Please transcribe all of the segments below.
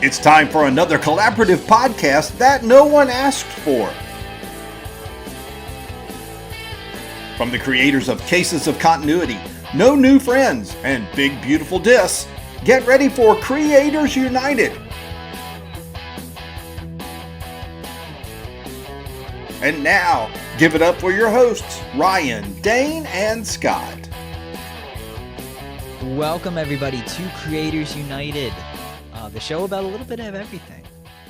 It's time for another collaborative podcast that no one asked for. From the creators of Cases of Continuity, No New Friends, and Big Beautiful Dis, get ready for Creators United. And now, give it up for your hosts, Ryan, Dane, and Scott. Welcome, everybody, to Creators United, the show about a little bit of everything.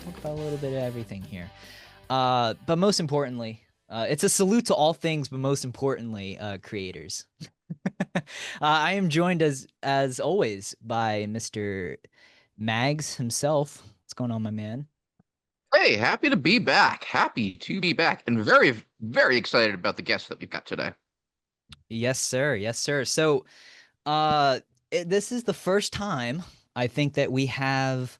Talk about a little bit of everything here. But most importantly, it's a salute to all things, but most importantly, creators. I am joined, as always, by Mr. Mags himself. What's going on, my man? Hey, happy to be back. Happy to be back. And very, very excited about the guests that we've got today. Yes, sir. Yes, sir. So, this is the first time I think that we have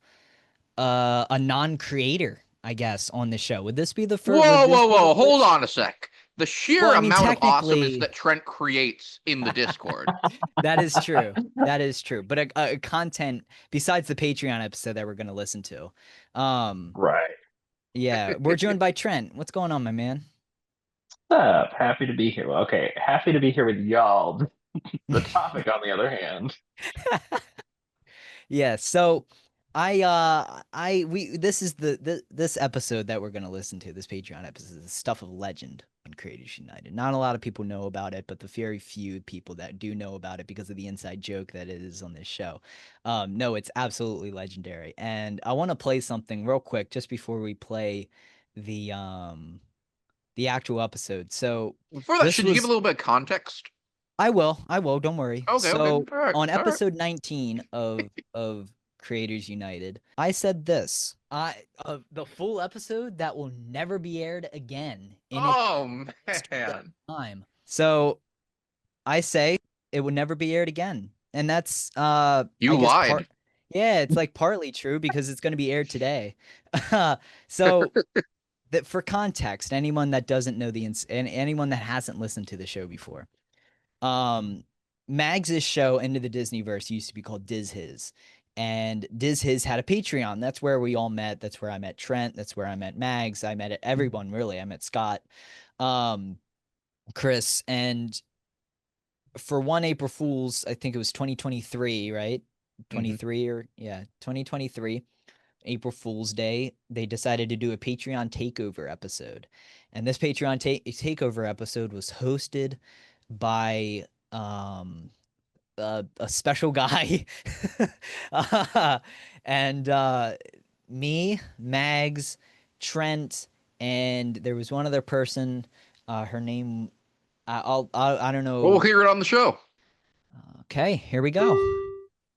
a non-creator, I guess, on the show. Would this be the first? Whoa. Hold on a sec. The sheer amount of awesomeness technically that Trent creates in the Discord. That is true. That is true. But a content besides the Patreon episode that we're going to listen to. Right. Yeah, we're joined by Trent. What's going on, my man? What's up? Happy to be here. Well, okay, happy to be here with y'all. The topic, on the other hand. Yeah, so this is this episode that we're gonna listen to, this Patreon episode, is stuff of legend on Creators United. Not a lot of people know about it, but the very few people that do know about it because of the inside joke that it is on this show. No, it's absolutely legendary. And I want to play something real quick just before we play the actual episode. So Before that, should you give a little bit of context? I will. Don't worry. Okay. So Right. on episode 19 of Creators United, I said this. The full episode that will never be aired again in its time. So I say it would never be aired again, and that's You lied. Yeah, it's like partly true because it's going to be aired today. So that for context, anyone that doesn't know and anyone that hasn't listened to the show before. Mags' show Into the Disneyverse used to be called Diz His, and Diz His had a Patreon. That's where we all met. That's where I met Trent. That's where I met Mags. I met everyone, really. I met Scott, Chris, and for one April Fool's, I think it was 2023, right? 2023, April Fool's Day, they decided to do a Patreon takeover episode. And this Patreon takeover episode was hosted by a special guy and me, Mags, Trent, and there was one other person. Her name, I don't know. We'll hear it on the show. Okay, here we go.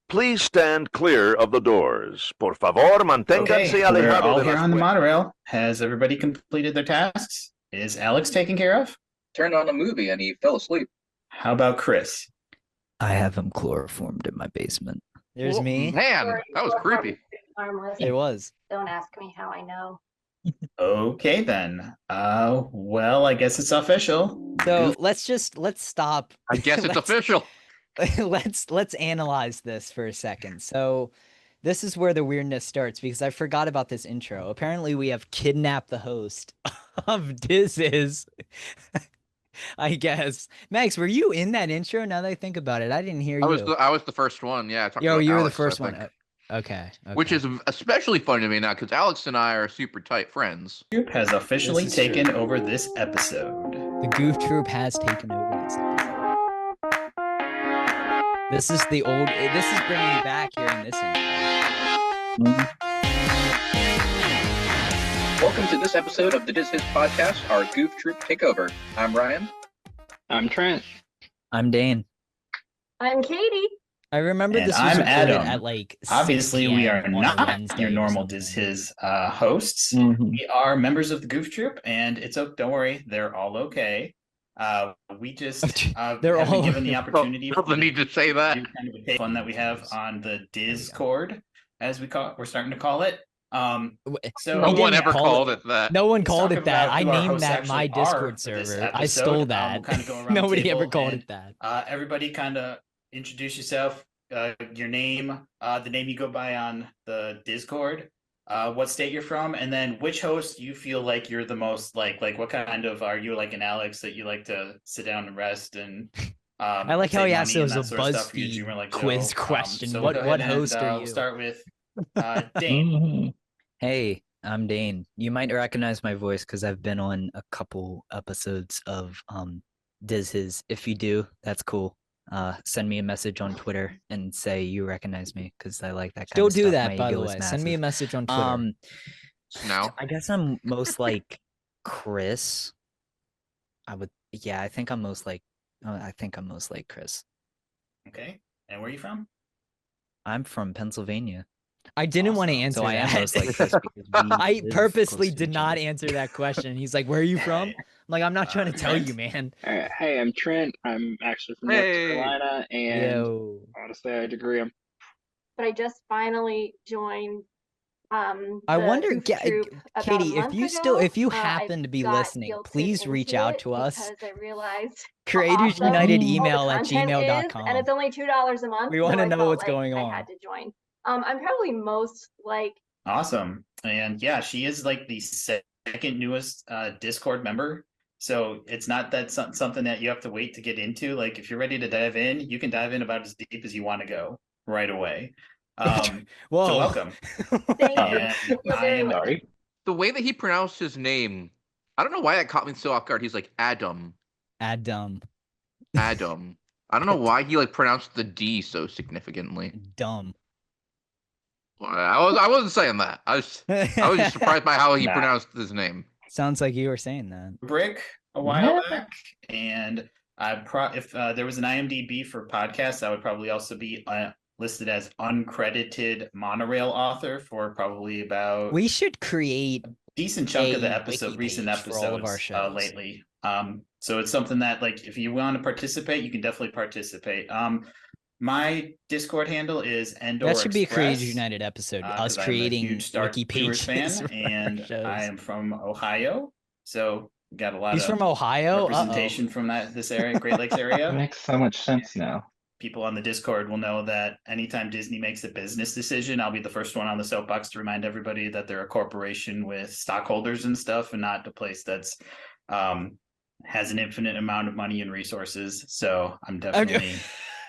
Please stand clear of the doors. Por favor, manténganse We're alejados all de here las on the puertas. monorail. Has everybody completed their tasks? Is Alex taken care of? Turned on a movie and he fell asleep. How about Chris? I have him chloroformed in my basement. There's me. Man, that was creepy. Harmless. It was. Don't ask me how I know. Okay then. Well, I guess it's official. So let's stop. I guess it's official. Let's analyze this for a second. So this is where the weirdness starts because I forgot about this intro. Apparently we have kidnapped the host of Diz Is. I guess. Max, were you in that intro? Now that I think about it, I didn't hear you. I was the first one. Yeah. Yo, you were the Alex, first I one. think. Okay. Which is especially funny to me now because Alex and I are super tight friends. Group has officially This is taken true. over this episode. The Goof Troop has taken over this episode. This is bringing me back here in this intro. Welcome to this episode of the Diz His podcast, our Goof Troop Takeover. I'm Ryan. I'm Trent. I'm Dane. I'm Katie. I remember And this was I'm recorded Adam. at like 6 Obviously, we are p.m. on a not Wednesday your or normal something. Diz His hosts. We are members of the Goof Troop, and don't worry, they're all okay. We just They're have been all given the opportunity Felt the need to say that. do kind of a fun that we have on the Discord, as we're starting to call it. So No We one didn't ever call called it that. No one Let's called talk it that. about I who our named hosts that my actually are Discord for this server. I episode. stole We'll that. kind of go around the Nobody table ever called and, it that. Everybody kind of introduce yourself, your name, the name you go by on the Discord, what state you're from, and then which host you feel like you're the most like what kind of, are you like an Alex that you like to sit down and rest and I like how save he asked money it and was a that sort of stuff? Or you BuzzFeed dreamer like quiz Joe? question. So What go ahead host and, are you? We'll start with Dane. Mhm. Hey, I'm Dane. You might recognize my voice because I've been on a couple episodes of Diz's. If you do, that's cool. Send me a message on Twitter and say you recognize me because I like that kind Still of stuff. do that, My by the ego is way. Send me a massive. message on Twitter. Now, I guess I'm most like Chris. I think I'm most like Chris. Okay, and where are you from? I'm from Pennsylvania. I didn't want to Awesome. answer So I am that. most like Chris because we I live purposely close to did each not other. answer that question. He's like, "Where are you from?" I'm like, "I'm not trying to tell you, man." Hey, I'm Trent. I'm actually from North Carolina, and Yo. honestly, I'd agree. But I just finally joined I the wonder, Goof Troop about a Katie, month if you ago. happen I to be got listening, guilted please reach into out it to us. because I realized how Creators awesome United all the email at content is, and gmail.com. it's only $2 a month. We so want to I know felt what's like going I on. had to join. I'm probably most like Awesome. And yeah, she is like the second newest Discord member. So it's not that something that you have to wait to get into. Like if you're ready to dive in, you can dive in about as deep as you want to go right away. So Whoa. welcome. Thank you. And You're I very am welcome. Sorry. the way that he pronounced his name, I don't know why that caught me so off guard. He's like Adam. Adam. Adam. I don't know why he like pronounced the D so significantly. Dumb. Well, I wasn't saying that. I was just surprised by how he Nah. pronounced his name. Sounds like you were saying that. Brick a while Yeah. back, and if there was an IMDb for podcasts, I would probably also be listed as uncredited monorail author for probably about We should create decent chunk of the a recent wiki page for all of our episodes shows. lately. So it's something that, like, if you want to participate, you can definitely participate. My Discord handle is Endor That should be a Creators Express, United episode. Us 'cause I'm a creating huge Star wiki Tours pages fan, for our and shows. I am from Ohio, so we got a lot He's of from Ohio. representation from this area, Great Lakes area. That makes so much sense now. People on the Discord will know that anytime Disney makes a business decision, I'll be the first one on the soapbox to remind everybody that they're a corporation with stockholders and stuff, and not a place that's has an infinite amount of money and resources. So I'm definitely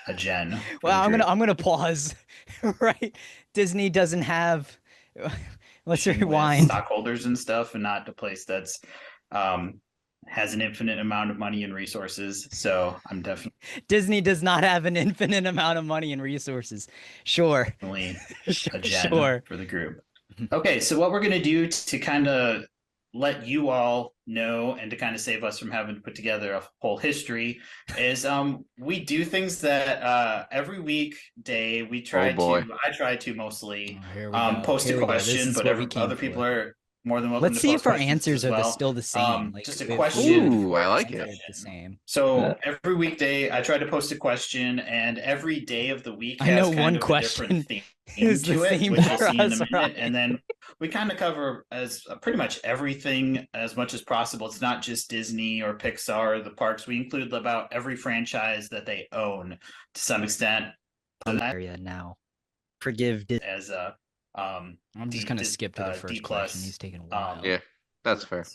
a Gen. Well, I'm gonna pause. Right, Disney doesn't have. Let's rewind. Stockholders and stuff, and not a place that's has an infinite amount of money and resources. So I'm definitely Disney does not have an infinite amount of money and resources. Sure. a Gen Sure. for the group. Okay, so what we're gonna do to kind of let you all know and to kind of save us from having to put together a whole history is we do things that every weekday we try I try to mostly post a question, but other people are more than welcome. Let's to see post if our questions answers as are well. still the same. Just a if question. Ooh, I like it. The same. So every weekday I try to post a question, and every day of the week I has know kind one of a question different theme is the to it, theme which for you'll see in a us, minute. right? And then we kind of cover pretty much everything as much as possible. It's not just Disney or Pixar or the parks. We include about every franchise that they own to some extent. Area now. Forgive Disney. As a I'm just gonna skip to the first question. He's taking a while. Yeah, that's fair.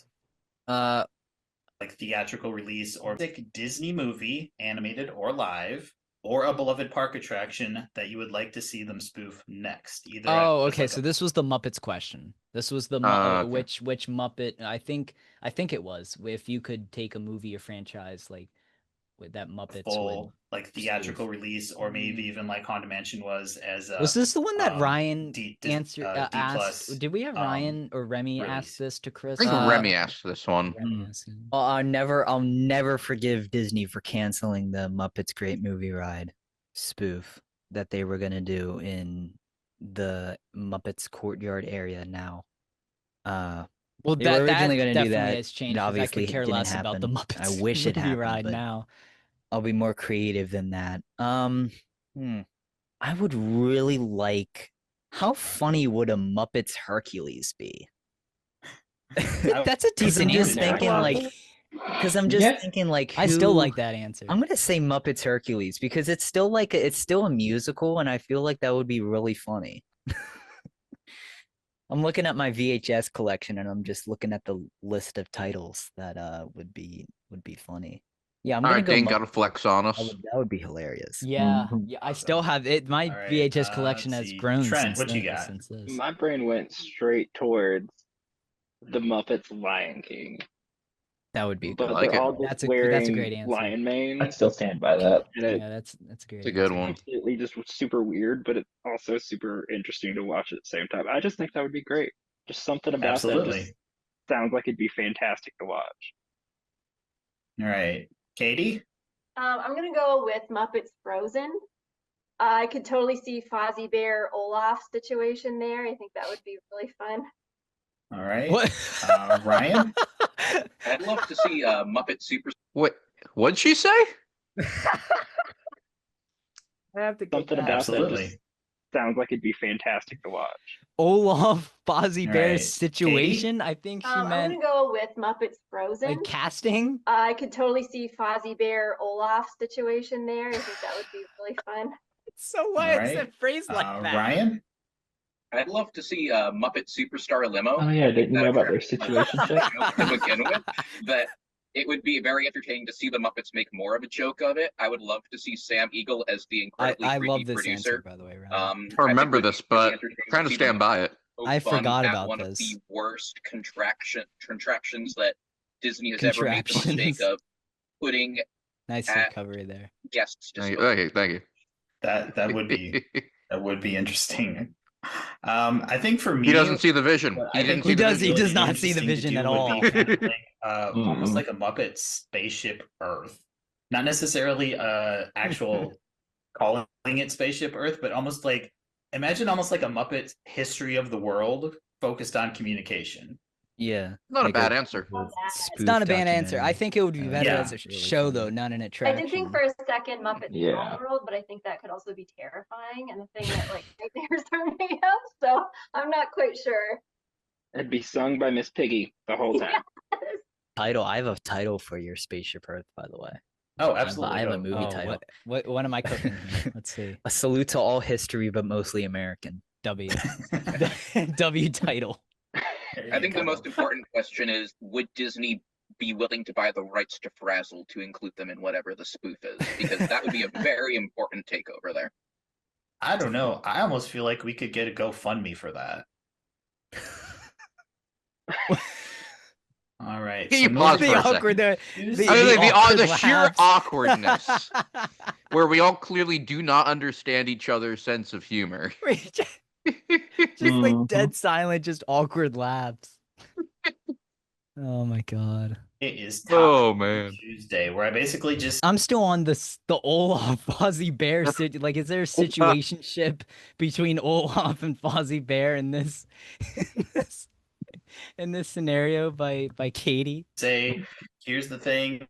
Like theatrical release or Disney movie, animated or live, or a beloved park attraction that you would like to see them spoof next. Either okay. So this was the Muppets question. This was the okay. which Muppet? I think it was if you could take a movie or franchise like with that Muppets full would like theatrical release, or maybe even like Haunted Mansion was as a, was this the one that Ryan answered asked? Did we have Ryan or Remy ask this to Chris? I think Remy asked this one. Well, I'll never forgive Disney for canceling the Muppets Great Movie Ride spoof that they were gonna do in the Muppets Courtyard area now. Well, they were originally that going to do definitely that. has changed. Obviously, I could care it didn't less happen. about the Muppets. I wish it movie happened. ride But now. I'll be more creative than that. I would really like. How funny would a Muppets Hercules be? That's a decent I'm just answer. thinking like Because I'm just thinking like I still who- like that answer. I'm gonna say Muppets Hercules because it's still like it's still a musical, and I feel like that would be really funny. I'm looking at my VHS collection, and I'm just looking at the list of titles that would be funny. Yeah, I'm All gonna right, go. Dane got to flex on us. That would be hilarious. Yeah, yeah. I still have it. My All right, VHS collection let's has see. grown Trent, since what you then- got? since this. My brain went straight towards the Muppets Lion King. That would be. But I like they're it. all just That's a wearing great answer. lion mane. I still stand by that. And it Yeah, that's a great. It's a good answer. one. completely just super weird, but it's also super interesting to watch at the same time. I just think that would be great. Just something about that Absolutely. just sounds like it'd be fantastic to watch. All right, Katie. I'm gonna go with Muppets Frozen. I could totally see Fozzie Bear Olaf situation there. I think that would be really fun. All right. What? Ryan. I'd love to see Muppet Super. What'd she say? I have to Something about that Absolutely. just sounds like it'd be fantastic to watch. Olaf Fozzie All Bear's right, situation. I think she I'm meant gonna go with Muppets Frozen. like casting. I could totally see Fozzie Bear Olaf situation there. I think that would be really fun. So why All is right. it phrased like that? Ryan. I'd love to see Muppet Superstar Limo. Oh yeah, didn't you know about their situation check? To begin with, that it would be very entertaining to see the Muppets make more of a joke of it. I would love to see Sam Eagle as the incredibly I creepy love this producer. answer, by the way, Ryan. I remember think it would this, be really but entertaining to trying to see stand them by it. poke I fun forgot at about one this. of the worst contractions that Disney has ever made the mistake of putting Nice at recovery there. guests. Thank you. That would be interesting. I think for me, He doesn't see the vision. what He I didn't think see He the does. He vision. does not see the vision at all. Would be kind of like, almost like a Muppet Spaceship Earth. Not necessarily actual calling it Spaceship Earth, but almost like imagine almost like a Muppet history of the world focused on communication. Yeah. Not a like bad answer. It's not a bad answer. I think it would be better Yeah. as a show, though, not an I attraction. did think for a second Muppet Yeah. Small World, but I think that could also be terrifying and a thing that like nightmares are made of. So I'm not quite sure. It'd be sung by Miss Piggy the whole time. Title. I have a title for your Spaceship Earth, by the way. Oh, absolutely. I have a Go. movie title. What am I cooking here? Let's see. A salute to all history, but mostly American. W. W title. I think the most important question is, would Disney be willing to buy the rights to Frazzle to include them in whatever the spoof is? Because that would be a very important takeover there. I don't know. I almost feel like we could get a GoFundMe for that. All right. Can you pause for The a second? awkward. I mean, the sheer laughs. awkwardness where we all clearly do not understand each other's sense of humor. Just like dead silent, just awkward laughs. Oh my god. It is Oh man. Tuesday, where I basically just I'm still on the Olaf Fozzie Bear like, is there a situationship between Olaf and Fozzie Bear in this in this scenario by Katie? say, here's the thing.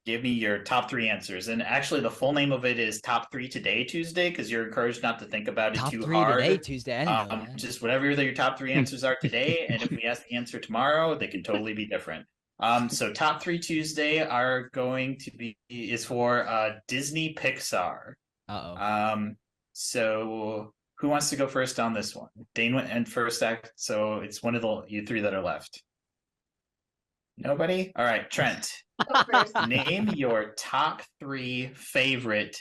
Give me your top 3 answers. And actually, the full name of it is Top 3 Today Tuesday, because you're encouraged not to think about it Top too 3 hard. today Tuesday. I didn't know that. Just whatever your top 3 answers are today, and if we ask the answer tomorrow, they can totally be different. So top 3 Tuesday are going to be is for Disney Pixar. So who wants to go first on this one? Dane went and first act, so it's one of you 3 that are left. Nobody? All right, Trent. Name your top 3 favorite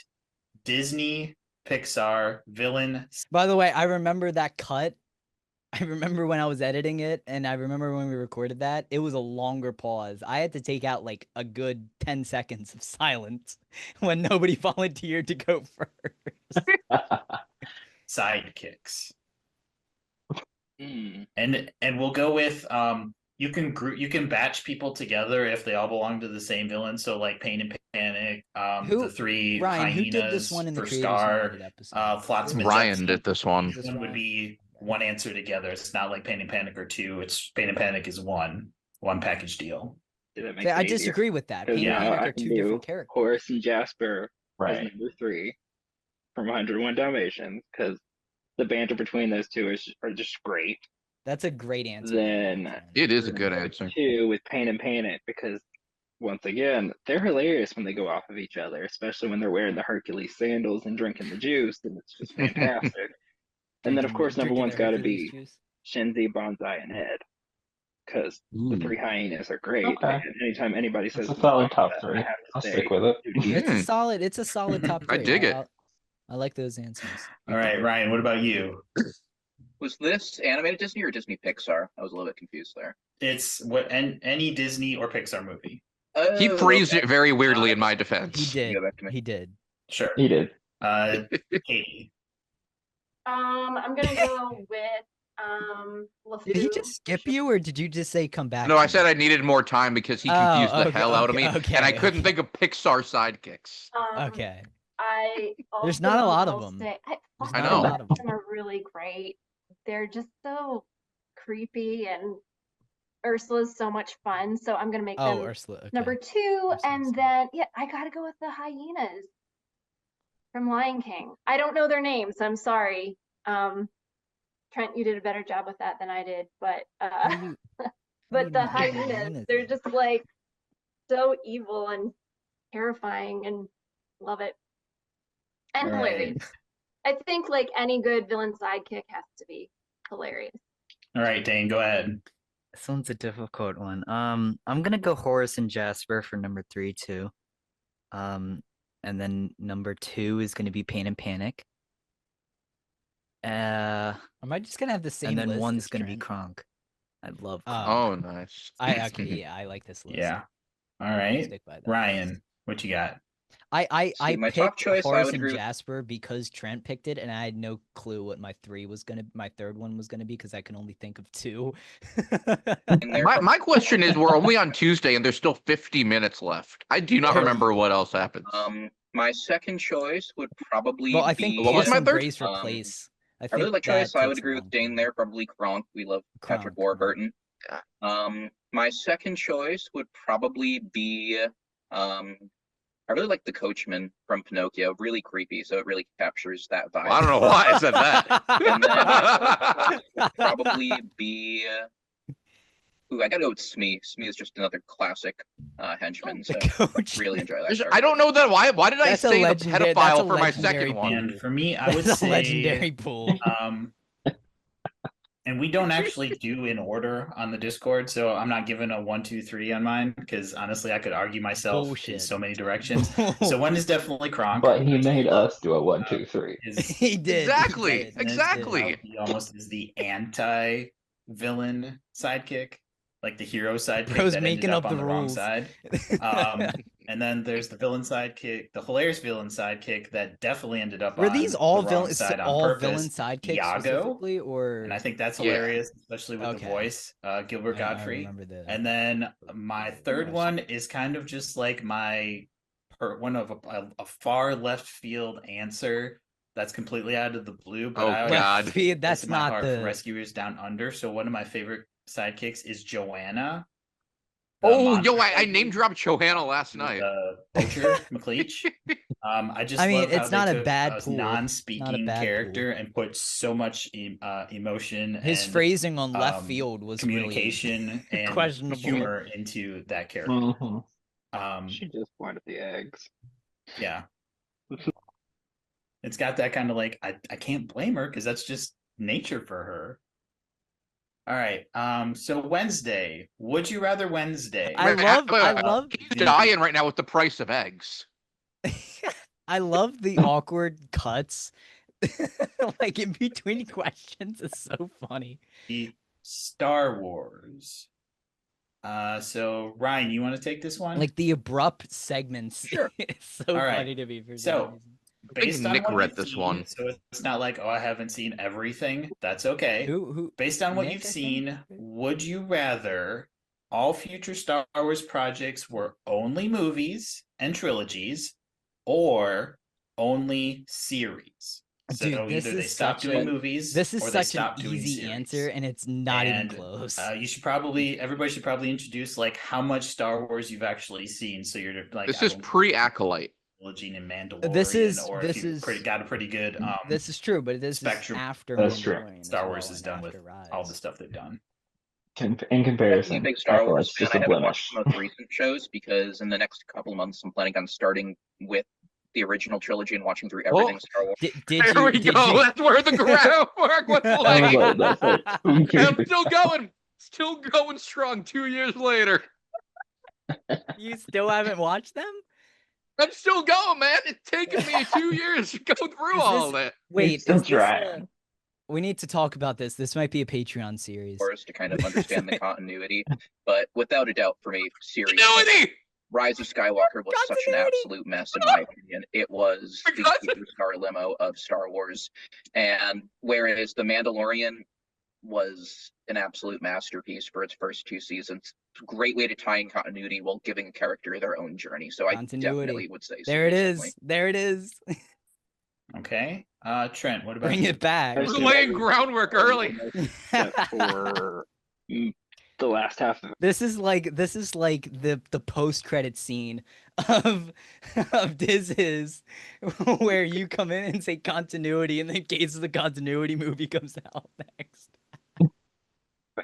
Disney Pixar villain. By the way, I remember that cut. I remember when I was editing it, and I remember when we recorded that, it was a longer pause. I had to take out like a good 10 seconds of silence when nobody volunteered to go first. Sidekicks. And we'll go with you can batch people together if they all belong to the same villain. So like Pain and Panic, the 3 Ryan, hyenas who did this one in the for Creators Scar, United episode? Flotsam and Ryan Jetsam. did this one. This one would be one answer together. It's not like Pain and Panic or 2. It's Pain and Panic is one package deal. I disagree with that. Pain and Panic are 2 different characters. Horace and Jasper Right. as number 3 from 101 Dalmatians, because the banter between those 2 are just great. That's a great answer. Then It is a good answer. 2 with Pain and Panic, because once again, they're hilarious when they go off of each other, especially when they're wearing the Hercules sandals and drinking the juice, and it's just fantastic. And then, of course, number Drinking one's the got to Hercules be juice. Shinzi, Bonsai, and Ed, because the Ooh. three hyenas are great. Okay. And anytime anybody That's says a solid top Mufasa, I three. have to I'll say stick with it. Duty. It's a solid top I three. dig it. I like those answers. All right, Ryan, what about you? Was this animated Disney or Disney Pixar? I was a little bit confused there. It's any Disney or Pixar movie. He Oh, phrased okay. it very weirdly in my defense. He did. Go back to me. He did. Sure. He did. Katie. I'm gonna go with Did he LeFou. just skip you, or did you just say come back? No, to I me? said I needed more time because he Oh, confused the okay, hell out of me, okay, and I couldn't okay. think of Pixar sidekicks. Okay. I There's also not a lot of will them. say- There's I not know. a lot of them. Them are really great. They're just so creepy, and Ursula's so much fun. So I'm gonna make Oh, them Ursula. Okay. number 2, Ursula's and fun. then I gotta go with the hyenas from Lion King. I don't know their names. I'm sorry. Trent, you did a better job with that than I did, but How do you but the know hyenas, they're just like so evil and terrifying, and love it. And All right. hilarious. I think like any good villain sidekick has to be hilarious. All right, Dane, go ahead. This one's a difficult one. I'm gonna go Horace and Jasper for number 3 too. And then number 2 is gonna be Pain and Panic. Am I just gonna have the same And then list one's as gonna be Trent? Kronk. I love Oh. Kronk. Oh, nice. I like this list. Yeah. All right. Stick by that Ryan, list. what you got? I See, my top picked choice, I Horace would and agree with- Jasper because Trent picked it, and I had no clue what my third one was gonna be because I can only think of 2. And they're My question is, we're only on Tuesday, and there's still 50 minutes left. I do not remember what else happens. my second choice would probably Well, I be. think What was my Kiss and third? Brace replace. I really think like choice. that I would takes a agree with long Dane time. there. Probably Kronk. We love Patrick Warburton. My second choice would probably be. I really like the coachman from Pinocchio. Really creepy, so it really captures that vibe. Well, I don't know why I said that. And then my fourth would probably be. Ooh, I gotta go with Smee. Smee is just another classic henchman. So really enjoy that. I don't know that. Why did I That's a say the legendary- that's a pedophile for my legendary second one? And for me, I would That's a say legendary pool. And we don't actually do in order on the Discord, so I'm not giving a 1, 2, 3 on mine because honestly, I could argue myself in Bullshit. so many directions. So one is definitely Kronk. But he made us do a 1, 2, 3. He did. Exactly. He did. Exactly. He almost is the anti-villain sidekick, like the hero sidekick Bro's that making ended up up on the the wrong rules. side. And then there's the villain sidekick, the hilarious villain sidekick that definitely ended up Were on these all the wrong villain side on all purpose. villain sidekicks Iago, specifically, or and I think that's Yeah. hilarious, especially with Okay. the voice, Gilbert I Godfrey. remember the And then my third one is kind of just like my one of a far left field answer that's completely out of the blue. But Oh, I always God. Speed, that's it's my not heart the for Rescuers Down Under. So one of my favorite sidekicks is Joanna. Oh, yo, I name dropped Johanna last night. Poacher McLeach. I mean, love how it's not they a took bad a pool. Not a non-speaking bad character and put so much emotion. His and, phrasing on left field was communication really and questionable. humor into that character. Mm-hmm. She just wanted the eggs. Yeah. It's got that kind of like I can't blame her because that's just nature for her. All right. So Wednesday, would you rather Wednesday? I love He's dying right now with the price of eggs. I love the awkward cuts like in between questions. It's so funny. The Star Wars. So Ryan, you want to take this one? Like the abrupt segments. Sure. It's so All right. funny to me for some So reason. based on Nick what read you've this seen, one. so it's not like, oh, I haven't seen everything. That's okay. Who Based on what Nick, you've I think? seen, would you rather all future Star Wars projects were only movies and trilogies, or only series? So Dude, this either they is stop such doing a- movies, This is or they such stop an doing easy series. answer, and it's not And, even close. everybody should probably introduce like how much Star Wars you've actually seen. So you're like, This I is don't- pre-Acolyte. Trilogy and Mandalorian, or This if you've is- got a pretty good This is true, but this spectrum. is after That's true. Mandalorian as Star Wars well, is and done with after Rise. all the stuff they've done. In Definitely a comparison, big I Star feel Wars it's fan. just I a haven't watched blemish. the most recent shows because in the next couple of months I'm planning on starting with the original trilogy and watching through everything Star Wars. Did There you? we Did go. you? That's where the groundwork was I was laid. like, that's like 2 And years I'm still going. Still going strong 2 years later. You still haven't watched them? I'm still going, man. It's taken me 2 years to go through Is all this- that. Wait, still is this? trying. We need to talk about this. This might be a Patreon series. To kind of understand the continuity. But without a doubt, for me, series Continuity! Rise of Skywalker was such an Continuity! absolute mess, in my opinion. It was the Because- superstar limo of Star Wars. And whereas The Mandalorian was an absolute masterpiece for its first 2 seasons, great way to tie in continuity while giving a character their own journey. So I Continuity. definitely would say There it series is. only. There it is. Okay. Trent, what about Bring you? it back. We're laying groundwork early. Except for the last half of This is like the post credit scene of This Is, where you come in and say continuity, and then in case the continuity movie comes out next.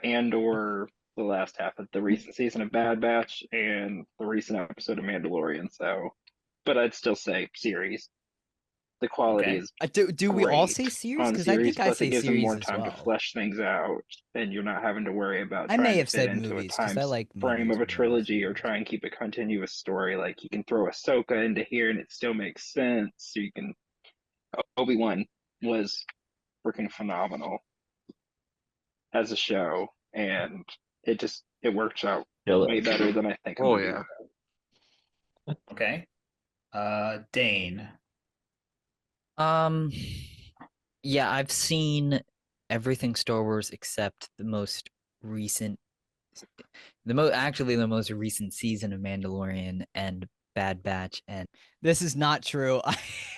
and or the last half of the recent season of Bad Batch and the recent episode of Mandalorian. So, but I'd still say series. The quality Okay. is Do we all great say series? on Because I series. think I Plus, say it gives them series more as time to well. flesh things out, and you're not having to worry about I may trying to have fit said into movies a because time I like frame movies of a more than trilogy or series. try and keep a continuous story. Like you can throw Ahsoka into here and it still makes sense. So you can. Obi-Wan was freaking phenomenal as a show, and it works out way better than I think. Oh, yeah. Okay. Dane. Yeah, I've seen everything Star Wars except the most recent, the most recent season of Mandalorian and Bad Batch, and This is not true.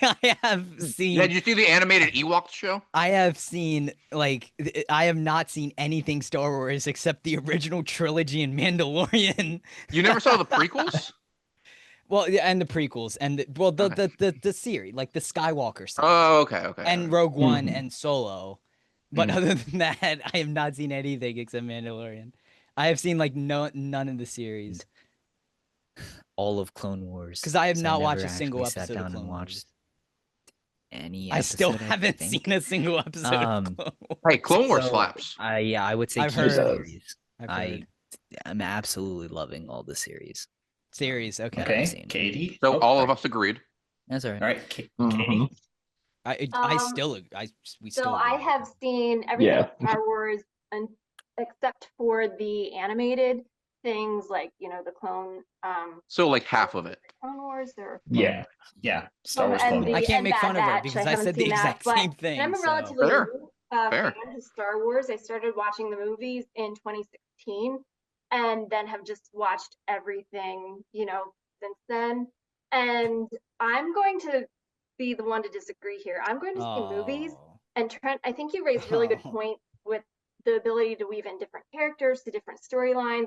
I have seen. Yeah, did you see the animated Ewok show? I have seen I have not seen anything Star Wars except the original trilogy and Mandalorian. You never saw the prequels? Well, yeah, and the prequels and the series, like the Skywalker series. Oh, okay. And Rogue One Mhm. and Solo. But other than that, I have not seen anything except Mandalorian. I have seen none of the series. all of Clone Wars. 'Cause I have not never watched a single actually sat episode of down Clone and Wars. watched any I still episode, haven't think. seen a single episode of Clone Wars. Hey, Clone Wars So, slaps. I would say I've keep heard. series. I've heard. I'm absolutely loving all the series. Series, okay. that I've Okay. seen. Katie. So Oh, all of us agreed. That's all right. All right. Katie. Mhm. We So still. I agree. have seen everything Yeah. Star Wars, except for the animated things, like the clone, So like half of it. Clone Wars, or Yeah. Yeah. Star Wars and Clone the Wars. I can't and make Bad fun of her Batch. because I haven't said the seen that, exact but same thing. I'm a so- relatively Fair. new Fair. fan to Star Wars. I started watching the movies in 2016, and then have just watched everything, since then. And I'm going to be the one to disagree here. I'm going to say movies. Oh. And Trent, I think you raised a really good Oh. point with the ability to weave in different characters to different storylines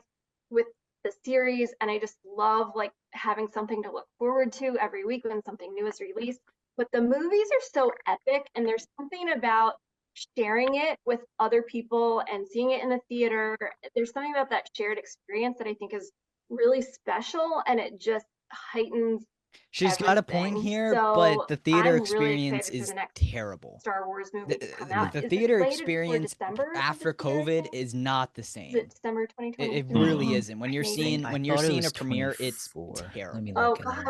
with the series. And I just love having something to look forward to every week when something new is released. But the movies are so epic, and there's something about sharing it with other people and seeing it in the theater. There's something about that shared experience that I think is really special, and it just heightens She's got a point everything. here, So but the theater I'm really experience excited for is the next terrible. Star Wars movie to come out. The Is it theater slated for experience December of after this year, I COVID think? is not the Is same. it December It 2023? really isn't. When you're Maybe. seeing I when you're thought it seeing was a premiere, it's 24. terrible. Let me Oh look in there. gosh.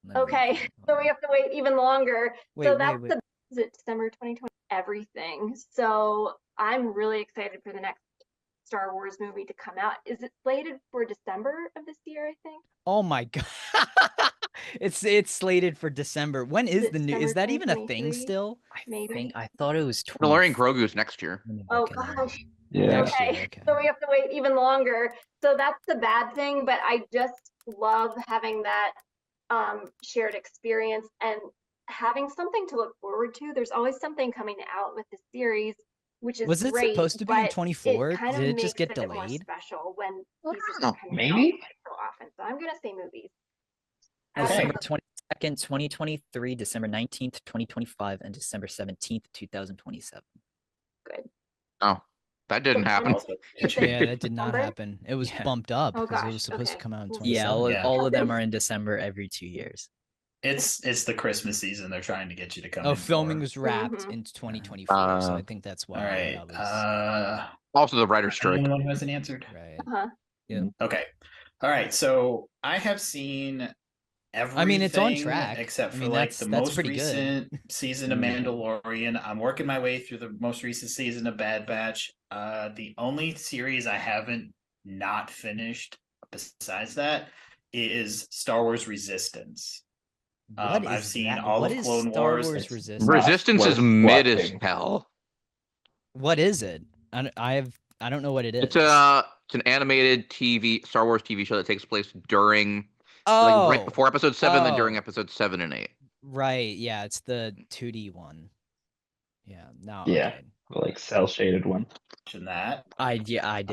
Let me look Okay, in there. so we have to wait even longer. Wait, So wait, that's wait. is it December 2020? Everything. So I'm really excited for the next Star Wars movie to come out. Is it slated for December of this year, I think? Oh my god. It's slated for December. When is it the new? Is December that even a thing 2023? still? Maybe. I thought it was Mandalorian 24. Grogu's next year. Let me Oh look in there. gosh. Yeah. Next year, Okay, okay. so we have to wait even longer. So that's the bad thing, but I just love having that shared experience and having something to look forward to. There's always something coming out with the series, which is Was it great, supposed to be in but 24? it kind of Did it makes just get it more delayed? special when pieces know. are coming Maybe? out so often. So I'm gonna say movies. Okay. December 22nd, 2023, December 19th, 2025, and December 17th, 2027. Good. Oh. That didn't happen. Also, Yeah, that did not December? happen. It was Yeah. bumped up Oh, because it gosh, was supposed to okay. come out in Well, 27. Yeah. all of them are in December every 2 years. It's the Christmas season. They're trying to get you to come. Oh, in filming for. was wrapped Mhm. in 2024, so I Uh, think that's why All right. that was Also, the writer's strike. Anyone who hasn't answered? right. Uh-huh. Yeah. Okay. All right. So I have seen everything. I mean, it's on track. Except I for mean, like that's the most pretty good. recent season of Mandalorian. I'm working my way through the most recent season of Bad Batch. The only series I haven't not finished besides that is Star Wars Resistance. What I've is seen that? all What of is Clone Star Wars. Wars It's Resistance? Resistance is worth mid as watching. hell. What is it? I don't know what it is. It's an animated TV Star Wars TV show that takes place during Oh, right before episode 7, then during oh. episode 7 and 8. Right. Yeah, it's the 2D one. Yeah. No. Yeah. Okay. The, like cell shaded one. In that. I do. I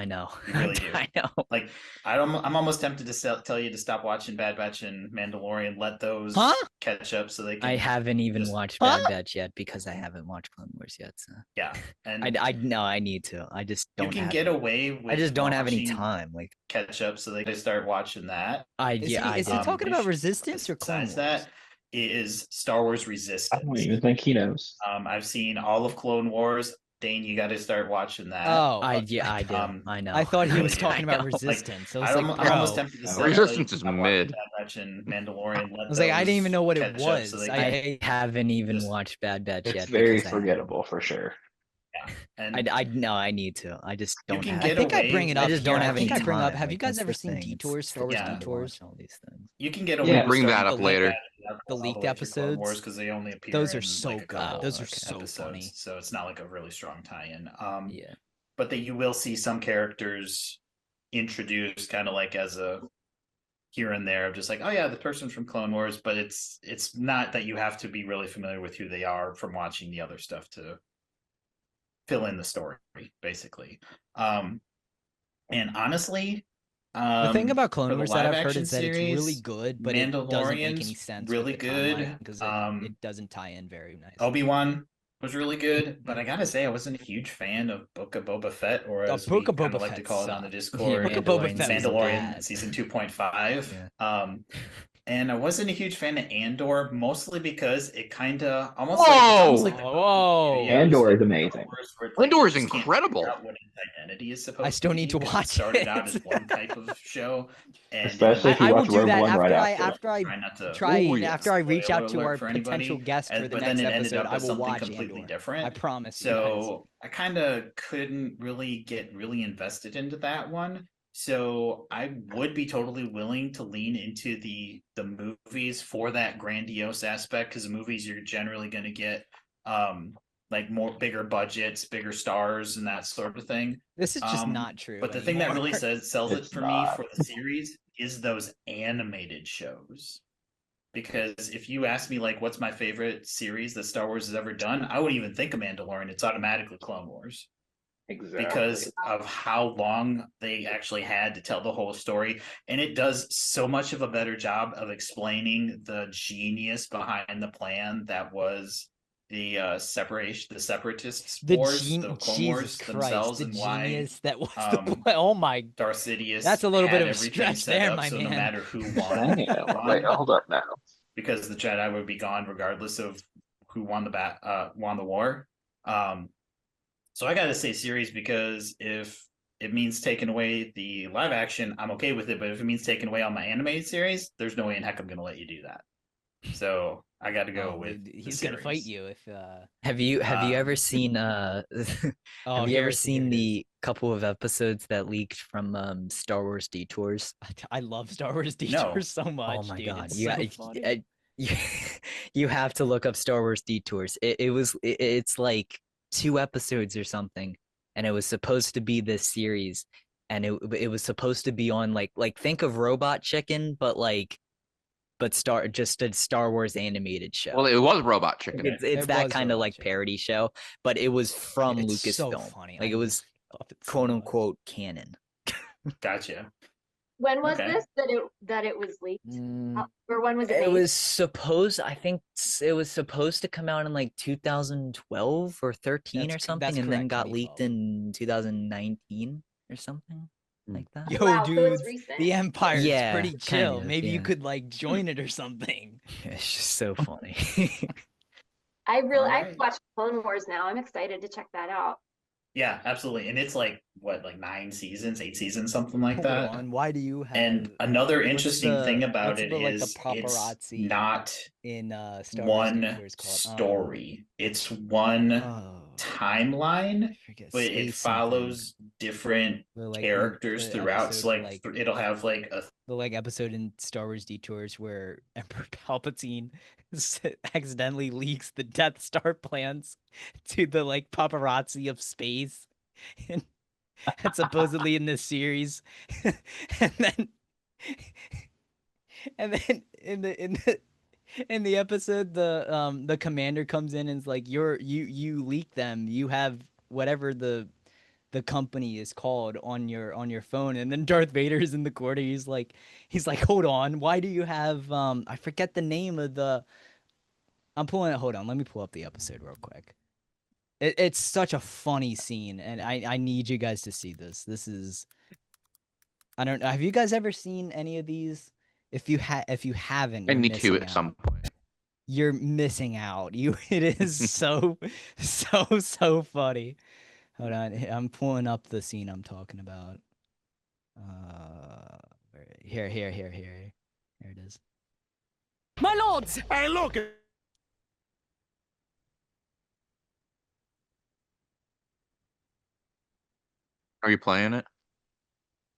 know. You really do. I know. Like I'm almost tempted to tell you to stop watching Bad Batch and Mandalorian. Let those catch up so they can. I haven't even just- watched Bad Batch yet because I haven't watched Clone Wars yet. So Yeah, and I know I need to. I just you don't. can have get any- away with. I just don't have any watching time. Like catch up so they can start watching that. Is he talking about Resistance or Clone Wars? Besides that is Star Wars I Resistance. don't even think he knows. I've seen all of Clone Wars. Dane, you got to start watching that. Oh, I do. I know. I thought he was Really, talking about I know. Resistance. I was I'm like, almost bro. tempted to say Resistance is mid. Bad Batch and Mandalorian. I was like, I didn't even know what it was. I haven't even watched Bad Batch It's yet. very because I haven't. forgettable for sure. And I know I need to. I just don't. can have get I think I away bring it with- up. I just here. don't I have think any I bring time. up. Have you Like, guys that's ever the seen thing. Detours? Star Wars Yeah. to Detours? watch all these things. you can get Yeah. away with Bring that starting up to later. look at The all leaked way through Clone episodes? Wars because they only appear Those are in, so like, a good. couple Those are of so episodes, funny. so it's not like a really strong tie-in. Yeah. But that you will see some characters introduced kind of like as a here and there of just like, oh yeah, the person from Clone Wars, but it's not that you have to be really familiar with who they are from watching the other stuff to fill in the story, basically. And honestly, The thing about for Clone the Wars that I've heard live-action is that it's really series, good, but it doesn't make any Mandalorian's sense. really with the good. timeline because it doesn't tie in very nice. Obi-Wan was really good, but I gotta say I wasn't a huge fan of Book of Boba Fett, or as Book we of kind Boba of like to Fett call it on the sucked. Discord, Book of Boba Fett was Mandalorian bad. season 2.5. Yeah. And I wasn't a huge fan of Andor, mostly because it kind of almost Whoa! like the Whoa! Andor is amazing. Andor is incredible. What its identity is supposed I still to need be, to 'cause watch it started it. out as one type of show, and Especially if you I will watch do Rogue that One after right after I Try not to- try Ooh, yes. after I reach out to Spoiler our alert for anybody, potential guest for the but next then it ended episode. up I as will something watch completely Andor. different. I promise you guys. So I kind of couldn't really get really invested into that one. So I would be totally willing to lean into the movies for that grandiose aspect, because the movies you're generally going to get like more bigger budgets, bigger stars, and that sort of thing. This is just not true. But the thing that really anymore. sells it It's for me not. for the series is those animated shows. Because if you ask me like what's my favorite series that Star Wars has ever done, I wouldn't even think of Mandalorian. It's automatically Clone Wars. Exactly. Because of how long they actually had to tell the whole story. And it does so much of a better job of explaining the genius behind the plan that was the separatists wars, the Clone Wars themselves, the and why genius that was the um, plan. Oh my! Darth Sidious That's a little bit had of a everything stretch set there, up, my so man. no matter who won, Damn. Wait, hold up now. because the Jedi would be gone regardless of who won the war. So I gotta say series, because if it means taking away the live action, I'm okay with it. But if it means taking away all my animated series, there's no way in heck I'm gonna let you do that. So I got to go with. He's gonna fight you if. Have you ever seen have you ever seen the couple of episodes that leaked from Star Wars Detours? I love Star Wars Detours so much. Oh my dude. god! It's You, so funny. you have to look up Star Wars Detours. It's like 2 episodes or something, and it was supposed to be this series, and it was supposed to be on like think of Robot Chicken, but just a Star Wars animated show. Well, it was Robot Chicken. It's that kind of like parody show, but it was from It's Lucasfilm. so funny. Like I it was love it so quote much. unquote canon. Gotcha. When was Okay. this that it was leaked? Mm, Or when was it It made? was supposed, I think it was supposed to come out in like 2012 or 13 or that's something, and then correct. got leaked 2012. in 2019 or something like that. Yo, Wow, so it's dudes, recent. the Empire is Yeah, pretty chill. kind of, Maybe you yeah. could like join it or something. It's just so funny. I Alright. watched Clone Wars now. I'm excited to check that out. Yeah, absolutely. And it's like what, like 9 seasons, 8 seasons, something like Hold that. on, why do you have? And another what's interesting the- thing about what's it the, like, the is it's paparazzi not in Star Wars one Detours called? story. It's one Oh, timeline, I forget. but it Space follows different The, like, characters the throughout. So episode, like it'll have like a the like episode in Star Wars Detours where Emperor Palpatine accidentally leaks the Death Star plans to the like paparazzi of space, and supposedly in this series, and then in the episode the commander comes in and is like, you leaked them, you have whatever the company is called on your phone. And then Darth Vader is in the corner. He's like, hold on, why do you have I forget the name of the hold on, let me pull up the episode real quick. It's such a funny scene, and I need you guys to see this. This is, I don't know, have you guys ever seen any of these? If you haven't, I you're need to missing at some out. point. You're missing out. It is so funny. Hold on, I'm pulling up the scene I'm talking about. Here it is. My lords! Hey, look! Are you playing it?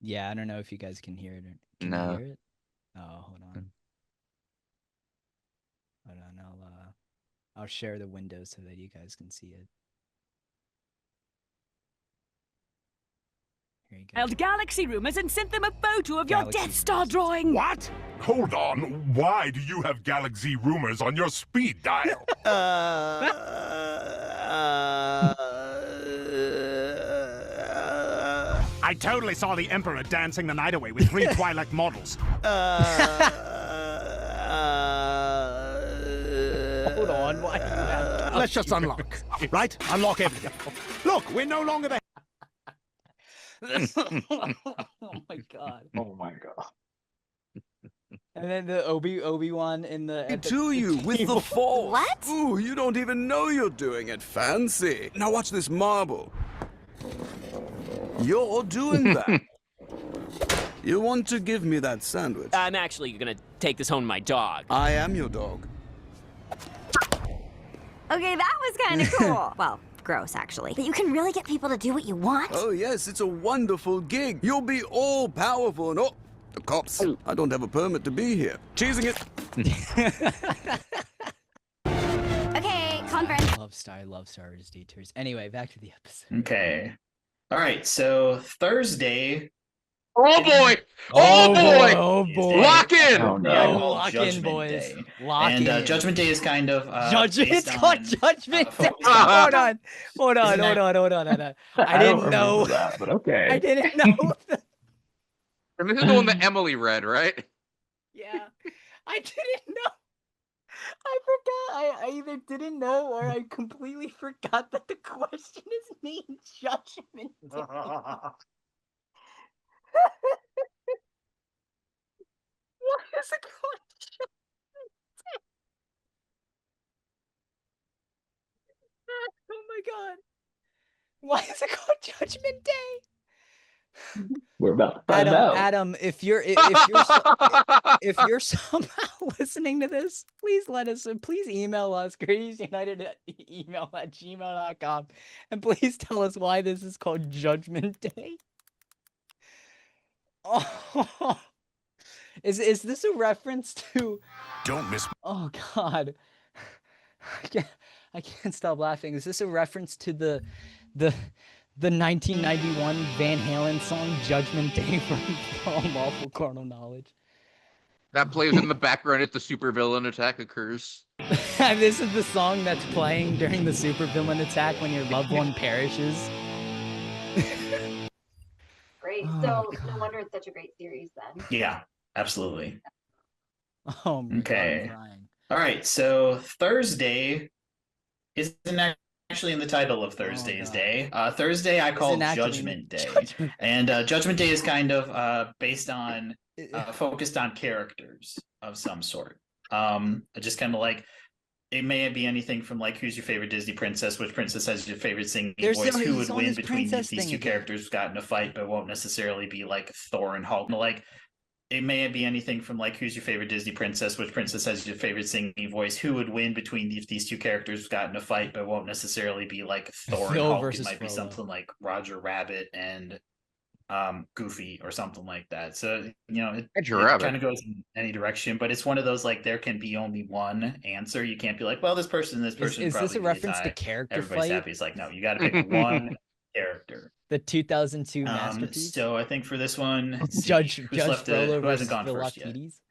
Yeah, I don't know if you guys can hear it. Can No. you hear it? Oh, hold on. Hold on, I'll share the window so that you guys can see it. Here you go. Held galaxy rumors and sent them a photo of your Galaxy Death Star rumors. drawing. What? Hold on. Why do you have galaxy rumors on your speed dial? I totally saw the Emperor dancing the night away with 3 Twi'lek models. Hold on, why do you have Let's just unlock, right? Unlock everything. Look, we're no longer the... Oh my god. Oh my god. And then the Obi-Wan in the To you with the table. Force. What? Ooh, you don't even know you're doing it. Fancy. Now watch this marble. You're doing that. You want to give me that sandwich? I'm actually gonna take this home to my dog. I am your dog. Okay, that was kind of cool. Well, gross, actually. But you can really get people to do what you want. Oh, yes, it's a wonderful gig. You'll be all powerful and oh, the cops. I don't have a permit to be here. Cheesing it. Okay, conference. I love Star Wars Detours. Anyway, back to the episode. Okay. All right. So Thursday. Oh boy! Oh boy! Oh boy! Lock in! Oh no. Yeah, called lock in, Judgment boys. Day. Lock And in. Judgment Day is kind of Judgment. based It's called on, Judgment Day. focused Hold on- on. Hold on. Isn't Hold that- on. Hold on. Hold on. I I didn't don't know. remember that, but okay. I didn't know. And this is the one that Emily read, right? Yeah, I didn't know. I forgot. I either didn't know or I completely forgot that the question is named Judgment Day. What is it called? Judgment Day? Oh my god. Why is it called Judgment Day? We're about to find out. Adam, if you're if you're somehow listening to this, please let us. Please email us creationsunited@gmail.com, and please tell us why this is called Judgment Day. Oh, is this a reference to? Don't miss. Oh God, I can't stop laughing. Is this a reference to the 1991 Van Halen song Judgment Day from Unlawful Carnal Knowledge? That plays in the background as the supervillain attack occurs. This is the song that's playing during the supervillain attack when your loved one perishes. Great. great. Oh, So God. no wonder it's such a great series then. Yeah, absolutely. Oh my God, I'm Okay. crying. All right. So Thursday isn't actually in the title of Thursday's God. Day. Thursday I call Isn't actually in the Judgment Day, Judgment and Judgment Day is kind of based on focused on characters of some sort. Just kind of like it may be anything from like who's your favorite Disney princess, which princess has your favorite singing voice, who he's would on win this between princess these thing two again. characters got in a fight, but won't necessarily be like Thor and Hulk. Like it may be anything from like who's your favorite Disney princess, which princess has your favorite singing voice, who would win between these two characters got in a fight, but won't necessarily be like Thor and Phil Hulk. It versus might be Frollo. something like Roger Rabbit and Goofy or something like that. So it kind of goes in any direction, but it's one of those like there can be only one answer. You can't be like, well, this person Is probably this a be reference to tie. character Everybody's fight? happy. It's like, no, you got to pick one character. The 2002 masterpiece. So I think for this one, let's see, Judge who's left Frollo who hasn't versus gone first yet? Philoctetes.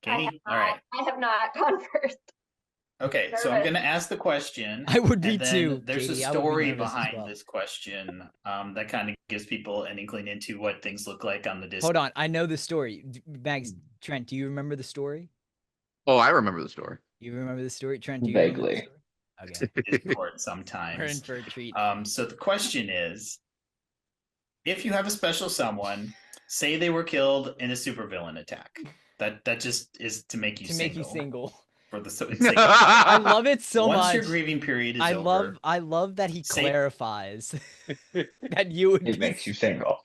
Katie? All right. I have not gone first. Okay, so I'm going to ask the question. I would be and then too, There's Katie. a I would be story nervous as behind well. this question that kind of gives people an inkling into what things look like on the Disney. Hold on, I know the story. Max, Trent, do you remember the story? Oh, I remember the story. You remember the story, Trent? Do you remember the Vaguely. story? Okay. Discord sometimes. We're in for a treat. So the question is, if you have a special someone, say they were killed in a supervillain attack, that just is to make you single. For the I love it so much. Once your grieving period is over, I love that he clarifies that you would. It makes you single.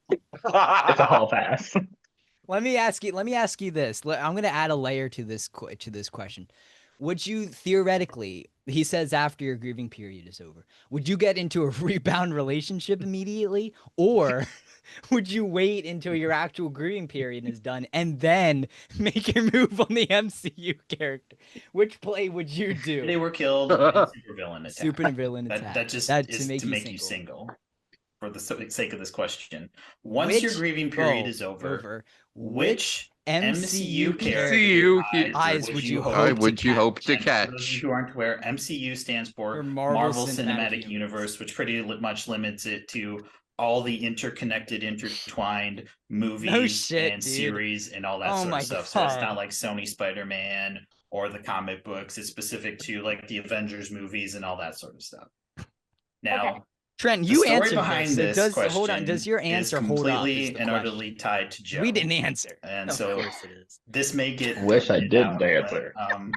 It's a hall pass. Let me ask you this. I'm going to add a layer to this question. Would you theoretically, he says after your grieving period is over, would you get into a rebound relationship immediately, or would you wait until your actual grieving period is done and then make your move on the MCU character? Which play would you do? They were killed in a supervillain attack. Supervillain attack. That just is to make you single. For the sake of this question, once your grieving period is over, which MCU character would you hope to catch? For those of you who aren't aware, MCU stands for Marvel Cinematic Universe, which pretty much limits it to all the interconnected, intertwined movies and series and all that sort of stuff. So it's not like Sony Spider-Man or the comic books. It's specific to like the Avengers movies and all that sort of stuff. Now, Trent, you answered behind this. Hold on. Does your answer hold up? Completely and utterly tied to Joe. We didn't answer. And so this may get. Wish I didn't answer. I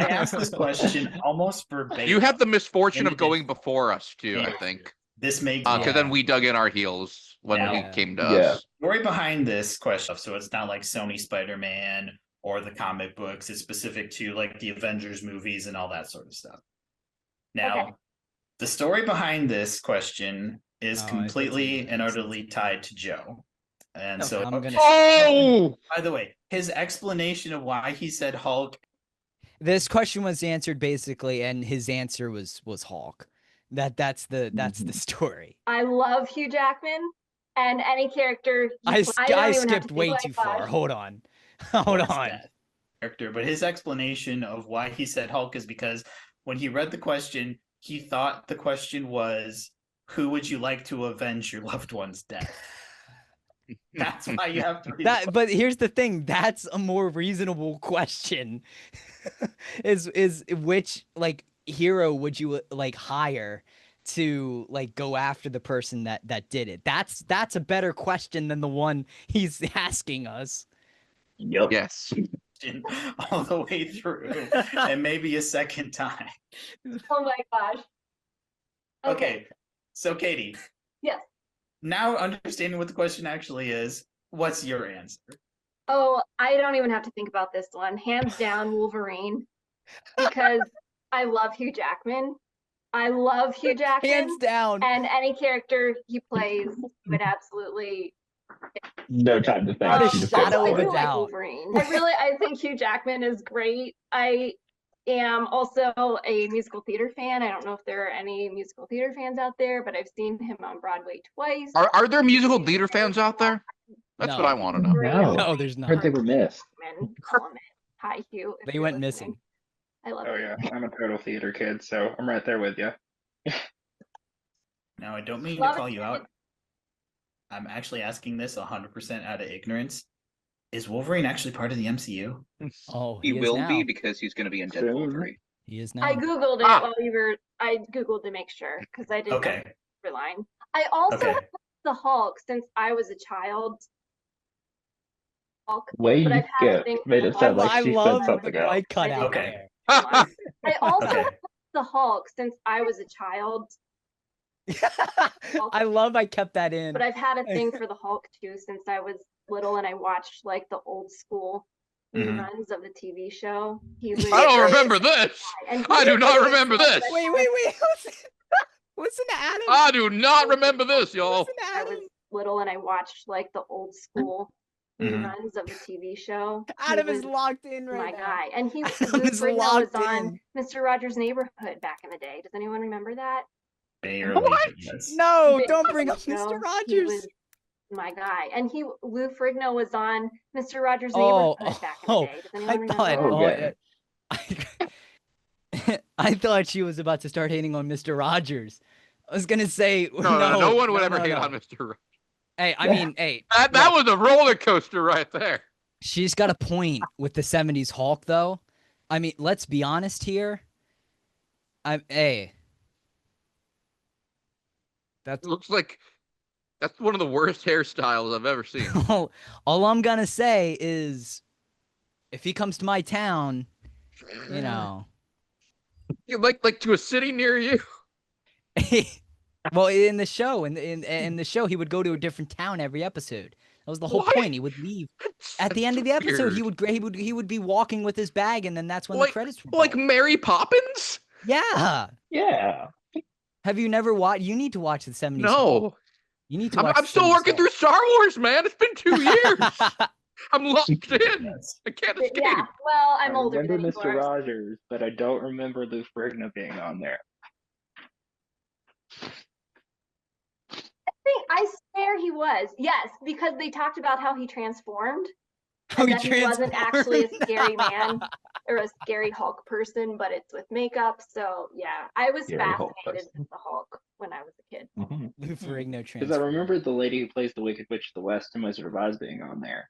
asked this question almost verbatim. You had the misfortune of going before us too, I think. This may because then we dug in our heels when he came to us. Story behind this question, so it's not like Sony Spider-Man or the comic books. It's specific to like the Avengers movies and all that sort of stuff. Now, the story behind this question is completely and utterly tied to Joe. And by the way, his explanation of why he said Hulk. This question was answered basically, and his answer was Hulk. That's the story. I love Hugh Jackman, and any character. I skipped way too far. Hold on. Character, but his explanation of why he said Hulk is because when he read the question, he thought the question was, "Who would you like to avenge your loved one's death?" That's why you have to read that. But here's the thing: that's a more reasonable question. is which like hero would you like hire to like go after the person that did it? That's a better question than the one he's asking us. Yep. Yes. All the way through, and maybe a second time. Oh my gosh. Okay, so Katie. Yes. Now understanding what the question actually is, what's your answer? Oh, I don't even have to think about this one. Hands down, Wolverine, because I love Hugh Jackman. Hands down. And any character he plays would absolutely. No time to think. Not a shadow of a doubt. Wolverine. I think Hugh Jackman is great. I am also a musical theater fan. I don't know if there are any musical theater fans out there, but I've seen him on Broadway twice. Are there musical theater fans out there? That's what I want to know. No, there's not. Heard they were missed. Hi, Hugh. They went missing. I love it. Oh yeah, I'm a total theater kid, so I'm right there with you. Now, I don't mean to Love call it. you out. I'm actually asking this 100% out of ignorance. Is Wolverine actually part of the MCU? Oh, He is will now. be because he's going to be in Deadpool Soon. 3. He is now. I googled it while you were. I googled to make sure because I didn't know the line. I also have the Hulk since I was a child. Hulk, Way but you I've had a thing. made it sound like I she love said something the else. mic cut out Okay. there. I also have the Hulk since I was a child. I love I kept that in. But I've had a thing for the Hulk too since I was little, and I watched like the old school reruns of the TV show. I don't remember this. I do not remember this. Wait. Listen to Adam. I do not remember this, y'all. I was little and I watched like the old school reruns of the TV show. Adam is locked in right now. My guy, and Lou is Ferrigno was locked on Mr. Rogers' Neighborhood back in the day. Does anyone remember that? Barely. No, Big don't bring up Ferrigno, Mr. he Rogers. was my guy, and Lou Ferrigno was on Mr. Rogers' Oh, Neighborhood back in the day. Does anyone remember that? I thought she was about to start hating on Mr. Rogers. I was gonna say No one would ever hate on Mr. Rogers. Hey, I mean, hey, that was a roller coaster right there. She's got a point with the 70s Hulk, though. I mean, let's be honest here. That looks like that's one of the worst hairstyles I've ever seen. All I'm gonna say is, if he comes to my town, you know, like to a city near you. Well, in the show, in the show, he would go to a different town every episode. That was the whole point. He would leave at the end of the episode. He would be walking with his bag, and then that's when the credits would roll. Like Mary Poppins. Yeah. Have you never watched? You need to watch the 70s. No. You need to watch. I'm still working through Star Wars, man. It's been 2 years. I'm locked in. I can't escape. Yeah, well, I'm I older remember than you Mr. are. Rogers, but I don't remember Lou Ferrigno being on there. I swear he was. Yes, because they talked about how he transformed. How And he that he wasn't actually a transformed. scary man or a scary Hulk person, but it's with makeup. So yeah, I was Scary Hulk fascinated with the Hulk when I was a kid. Lou Ferrigno Because I remember the lady who plays the Wicked Witch of the West and Wizard of Oz being on there.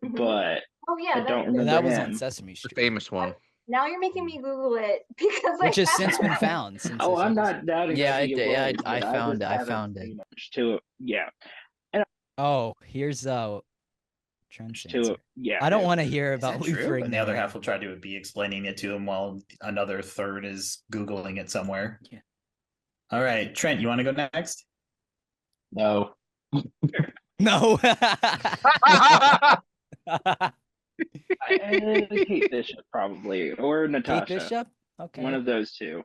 But Oh yeah, I don't that's- remember That was him. on Sesame Street. The famous one. Now you're making me Google it because Which has I since been found. Since Oh, this I'm episode. not doubting. Yeah, that he I was, I but found just I haven't found it. seen much to it. Yeah, Oh, here's Trent's to answer. it. Yeah. I don't want to hear Is about that Lou true? And the Ferrigno. other half will try to be explaining it to him while another third is Googling it somewhere. Yeah. All right, Trent, you want to go next? No. No. Kate Bishop probably, or Natasha. Kate Bishop? Okay. One of those two.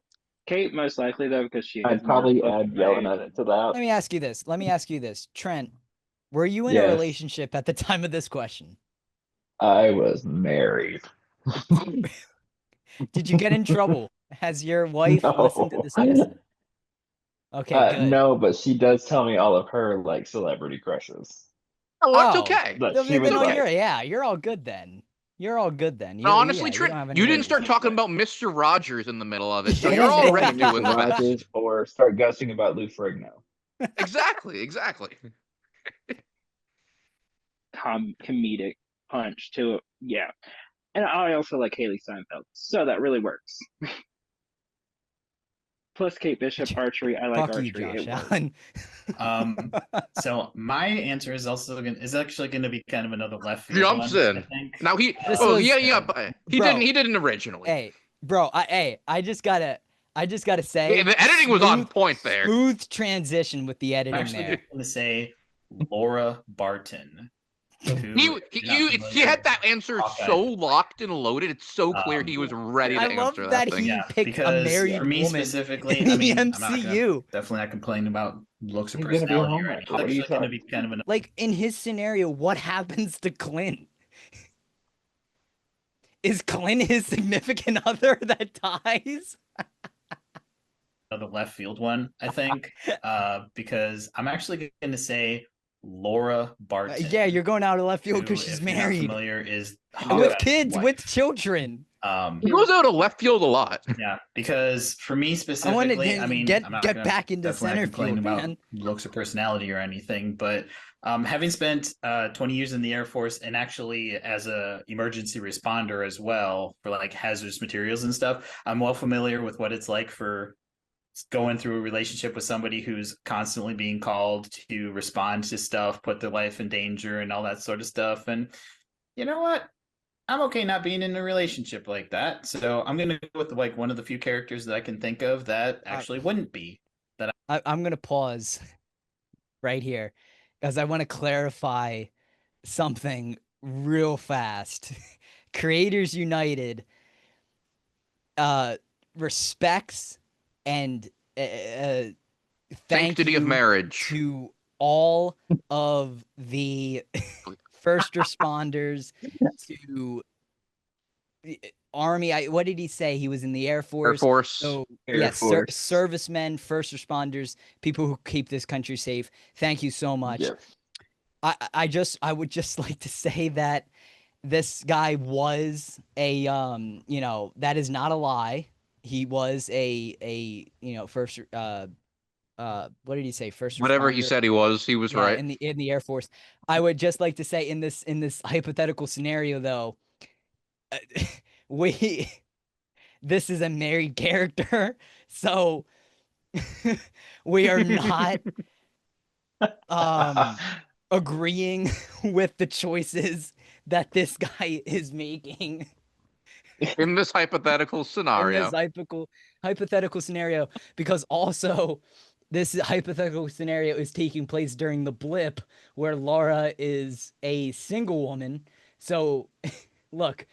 Kate most likely though, because she. I'd has probably more add yelling at it to that. Let me ask you this. Trent, were you in a Yes. relationship at the time of this question? I was married. Did you get in trouble? Has your wife No. listened to this episode? Okay, good. No, but she does tell me all of her like celebrity crushes. Oh, that's okay. But No, she was no, like, you're all good then. You're all good then. No, honestly, you don't have Trent, any you didn't start worries. talking about Mr. Rogers in the middle of it, so Yeah, you're already Mr. doing the best. Rogers or start gushing about Lou Ferrigno. Exactly. Comedic punch to it. Yeah. And I also like Haley Steinfeld, so that really works. Plus Kate Bishop archery. I like Fuck you, archery. Josh It works. Allen. So my answer is actually going to be kind of another left field Jumps one, in. I think. Now he. This Oh was- yeah. But he Bro. didn't originally. Hey, bro, I just gotta say Yeah, the editing was on point there. Smooth transition with the I'm editing actually there. going to say Laura Barton. He had that answer Hawkeye. so locked and loaded. It's so clear he was ready to I love answer that thing. he picked a because married for me woman specifically, in I the mean, I'm not gonna- MCU. definitely not complaining about looks or He's gonna be a personality. homer. Right? It's What are you actually going to be talking- kind of an Like in his scenario, what happens to Clint? Is Clint his significant other that dies? another left field one, I think, because I'm actually going to say Laura Barton. Yeah, you're going out of left field who, because she's if you're not married. familiar, is With Hawkeye's kids, wife. with children. He goes out of left field a lot. Yeah, because for me I specifically, want to I mean, get I'm not get gonna back into definitely not center complain field, about man. looks or personality or anything, but having spent 20 years in the Air Force and actually as a emergency responder as well for like hazardous materials and stuff, I'm well familiar with what it's like for going through a relationship with somebody who's constantly being called to respond to stuff, put their life in danger and all that sort of stuff. And you know what? I'm okay not being in a relationship like that. So I'm gonna go with like one of the few characters that I can think of that actually wouldn't be. That I'm gonna pause right here because I want to clarify something real fast. Creators United respects and thank Sanctity you of marriage to all of the first responders, to Army. What did he say? He was in the Air Force. Air Force. So Air yes, Force. servicemen, first responders, people who keep this country safe. Thank you so much. Yes. I would just like to say that this guy was a that is not a lie. He was a first what did he say? First Whatever he responder? said he was right. In the Air Force. I would just like to say in this hypothetical scenario though, this is a married character, so we are not agreeing with the choices that this guy is making in this hypothetical scenario. in this hypothetical scenario, because also this hypothetical scenario is taking place during the blip where Laura is a single woman. So look,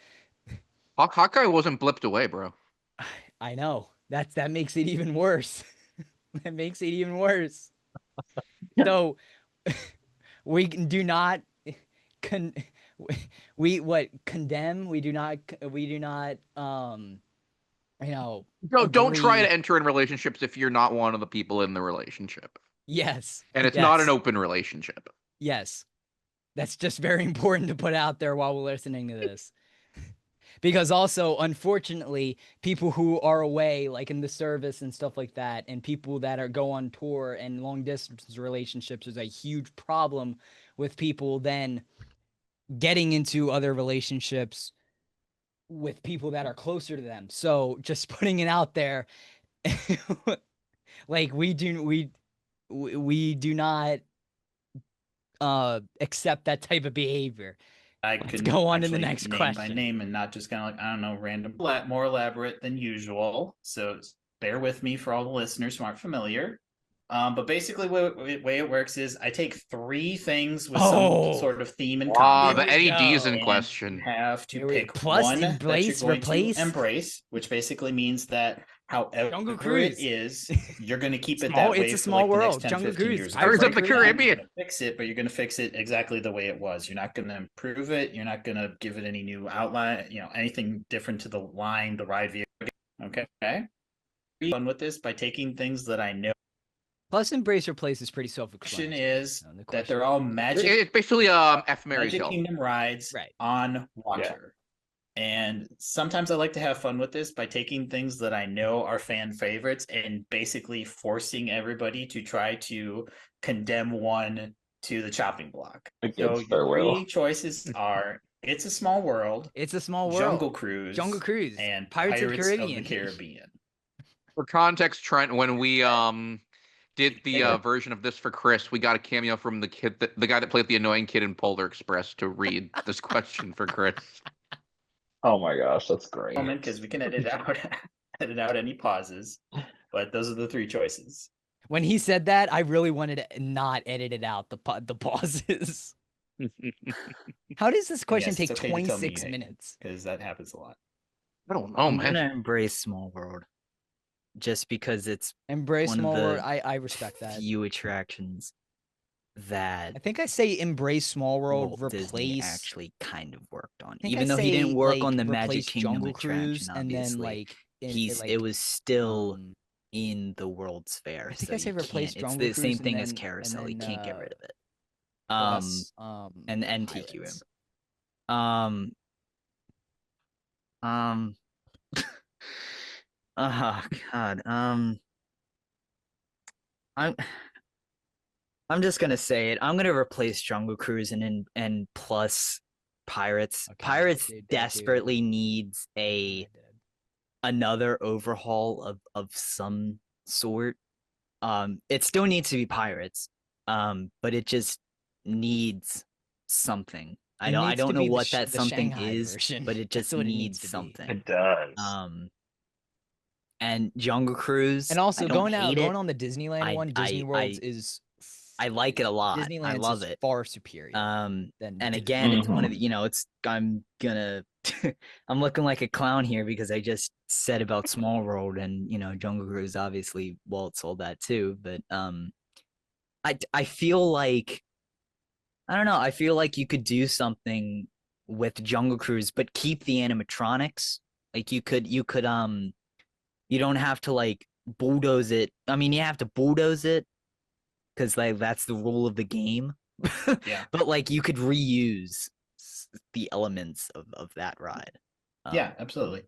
Hawkeye wasn't blipped away, bro. I know. That makes it even worse. That makes it even worse. So we do not condemn. We do not don't try agree. to enter in relationships if you're not one of the people in the relationship. Yes. And it's not an open relationship. Yes. That's just very important to put out there while we're listening to this. Because also, unfortunately, people who are away, like in the service and stuff like that, and people that go on tour and long distance relationships is a huge problem with people then getting into other relationships with people that are closer to them. So just putting it out there, like we do not accept that type of behavior. Let's go on to the actually next name question. by name and not just kind of like, I don't know, random, more elaborate than usual. So bear with me for all the listeners who aren't familiar. But basically, the way it works is I take three things with some sort of theme in common. The Eddie D is in question. You have to pick Plus, one embrace, that you're going replace. to embrace, which basically means that however Jungle it Cruise. is, you're going to keep it that way It's a for small like world. the next 10, Jungle 15 Cruise. years. Pirates of the Caribbean. You're gonna fix it, but you're going to fix it exactly the way it was. You're not going to improve it. You're not going to give it any new outline, anything different to the line, the ride vehicle. Okay. Fun with this by taking things that I know. Plus, embrace, replace is pretty self-explanatory. Question is that they're all magic. It's basically F. Mary's Magic Hill. Kingdom rides on water. And sometimes I like to have fun with this by taking things that I know are fan favorites and basically forcing everybody to try to condemn one to the chopping block. So your three choices are It's a Small World, It's a Small World, Jungle Cruise, and Pirates of of the Caribbean. For context, Trent, when we did the version of this for Chris, we got a cameo from the guy that played the annoying kid in Polar Express to read this question for Chris. Oh my gosh, that's great. Because we can edit out any pauses, but those are the three choices. When he said that, I really wanted to not edit it out, the pauses. How does this question take 26 minutes? Because that happens a lot. I don't know, I'm man. gonna embrace Small World, just because it's Embrace one Small of the World. I respect that. few attractions that I think I say embrace Small World, Walt Disney replace actually kind of worked on. think Even I though he didn't say, work like, on the Magic replace Kingdom Jungle Cruise, attraction, and then obviously. like It was still in the World's Fair. I think so I say you replace can't- It's Jungle the same Cruise thing and as then- Carousel. and You can't get then, rid of it. Plus, and Tiki Room. pilots. Oh God. I'm just gonna say it. I'm gonna replace Jungle Cruise and plus Pirates. Okay, Pirates dude, desperately needs another overhaul of some sort. It still needs to be Pirates. But it just needs something. I It don't needs to know be what that the something Shanghai is, version. but it That's just what it needs needs to be. something. It does. And Jungle Cruise. And also I don't hate going it. on the Disneyland one, Disney World's is I like it a lot. I Disneyland's love is it. far superior. And Disney. again, it's one of the, I'm gonna, I'm looking like a clown here because I just said about Small World and, Jungle Cruise, obviously Walt sold that too. But, I feel like, I don't know. I feel like you could do something with Jungle Cruise, but keep the animatronics. Like you could, you don't have to like bulldoze it. I mean, you have to bulldoze it because like that's the rule of the game. Yeah. But like you could reuse the elements of that ride. Yeah, absolutely.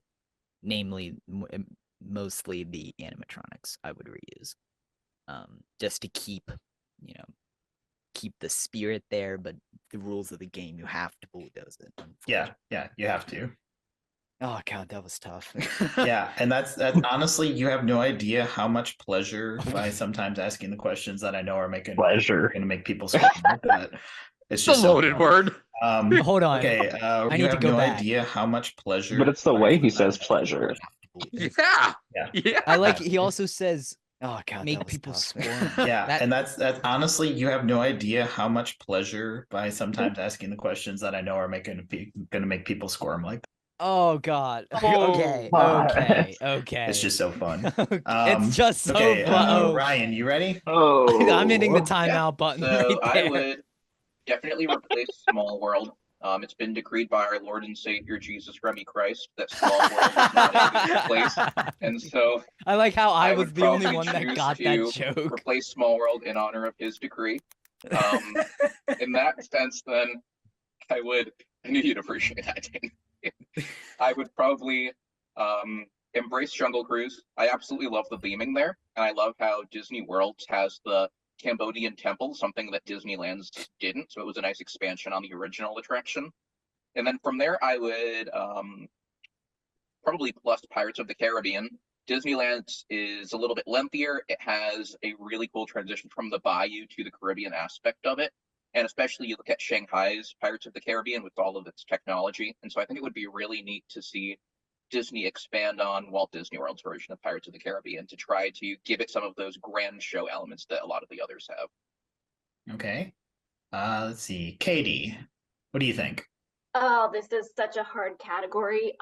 Namely, mostly the animatronics I would reuse. Just to keep, keep the spirit there, but the rules of the game, you have to bulldoze it. Yeah, you have to. Oh God, that was tough. Yeah, and that's honestly, you have no idea how much pleasure by sometimes asking the questions that I know are going to make people squirm. But it's just a loaded word. Hold on. Okay, I you need to have go no back. idea how much pleasure. But it's the way he says pleasure. Yeah. Yeah. I like. He also says, "Oh God, Make that was people tough." squirm. Yeah, and that's honestly, you have no idea how much pleasure by sometimes asking the questions that I know are going to make people squirm like that. Oh God. Oh, Okay. God. Okay. It's just so fun. It's just so okay, fun. Oh, Ryan, you ready? Oh, I'm hitting the timeout button So right I there. would definitely replace Small World. It's been decreed by our Lord and Savior Jesus Remy Christ that Small World is not a good place, and so I like how I was would the only probably one that choose got to that joke. replace Small World in honor of his decree. In that sense, then I knew you'd appreciate that, Dane. I would probably embrace Jungle Cruise. I absolutely love the theming there, and I love how Disney World has the Cambodian temple, something that Disneyland's didn't, so it was a nice expansion on the original attraction. And then from there, I would probably plus Pirates of the Caribbean. Disneyland is a little bit lengthier. It has a really cool transition from the bayou to the Caribbean aspect of it. And especially you look at Shanghai's Pirates of the Caribbean with all of its technology. And so I think it would be really neat to see Disney expand on Walt Disney World's version of Pirates of the Caribbean to try to give it some of those grand show elements that a lot of the others have. Okay. Let's see. Katie, what do you think? Oh, this is such a hard category.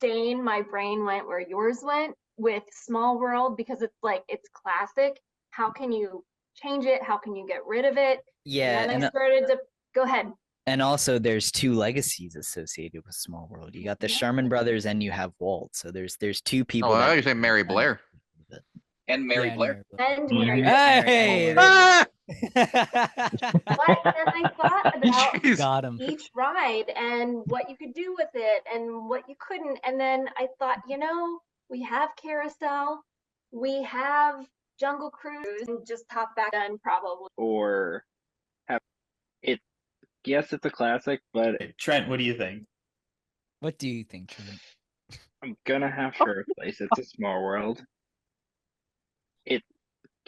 Dane, my brain went where yours went with Small World because it's classic. How can you change it? How can you get rid of it? Yeah, And then I started to go ahead. And also, there's two legacies associated with Small World. You got the Sherman brothers, and you have Walt. So there's two people. Oh, I thought you said Mary Blair. And Mary Blair. And Mary Hey! Blair. But then I thought about Got him. each ride and what you could do with it and what you couldn't. And then I thought, we have Carousel, we have Jungle Cruise, and just hop back on probably. Or have it. Yes, it's a classic, but Trent, what do you think? What do you think, Trent? I'm gonna have to replace It's a Small World.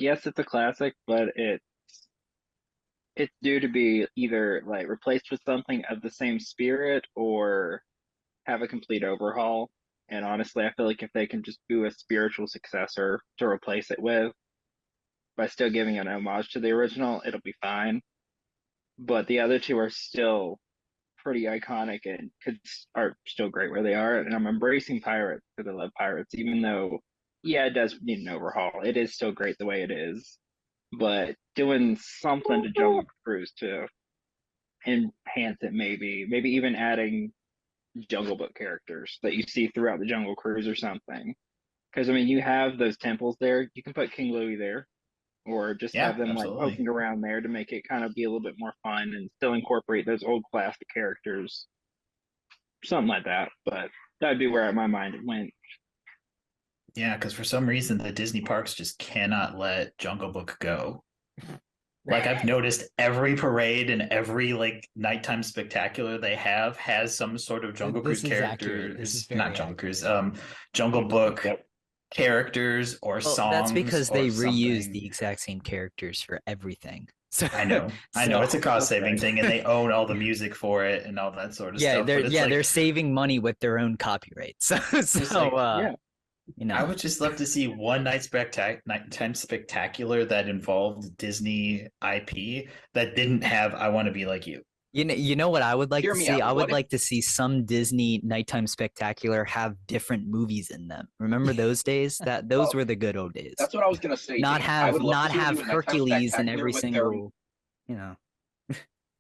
Yes, it's a classic, but it's due to be either like replaced with something of the same spirit or have a complete overhaul. And honestly, I feel like if they can just do a spiritual successor to replace it with by still giving an homage to the original, it'll be fine. But the other two are still pretty iconic and are still great where they are. And I'm embracing Pirates because I love Pirates, even though, yeah, it does need an overhaul. It is still great the way it is. But doing something to Jungle Cruise to enhance it, maybe even adding Jungle Book characters that you see throughout the Jungle Cruise or something. Because I mean, you have those temples there. You can put King Louie there, or just Yeah, have them like absolutely. poking around there to make it kind of be a little bit more fun and still incorporate those old classic characters, something like that. But that'd be where my mind went. Yeah, because for some reason the Disney parks just cannot let Jungle Book go. Like I've noticed every parade and every like nighttime spectacular they have has some sort of Jungle This Cruise is accurate. This characters, is very not Jungle accurate. Cruise, Jungle Book characters or Well, songs. that's because they or reuse something. the exact same characters for everything. So I know it's a cost saving thing, and they own all the music for it and all that sort of yeah, stuff. they're But it's like, they're saving money with their own copyrights. So like, you know, I would just love to see one nighttime spectacular that involved Disney IP that didn't have "I Want to Be Like You." you know what I would like Hear to me see? out. I would What if- like to see some Disney nighttime spectacular have different movies in them. Remember those days? Those were the good old days. That's what I was gonna say. Not Dane. I have would love not to see them have do a nighttime Hercules in spectacular every with their- single, you know.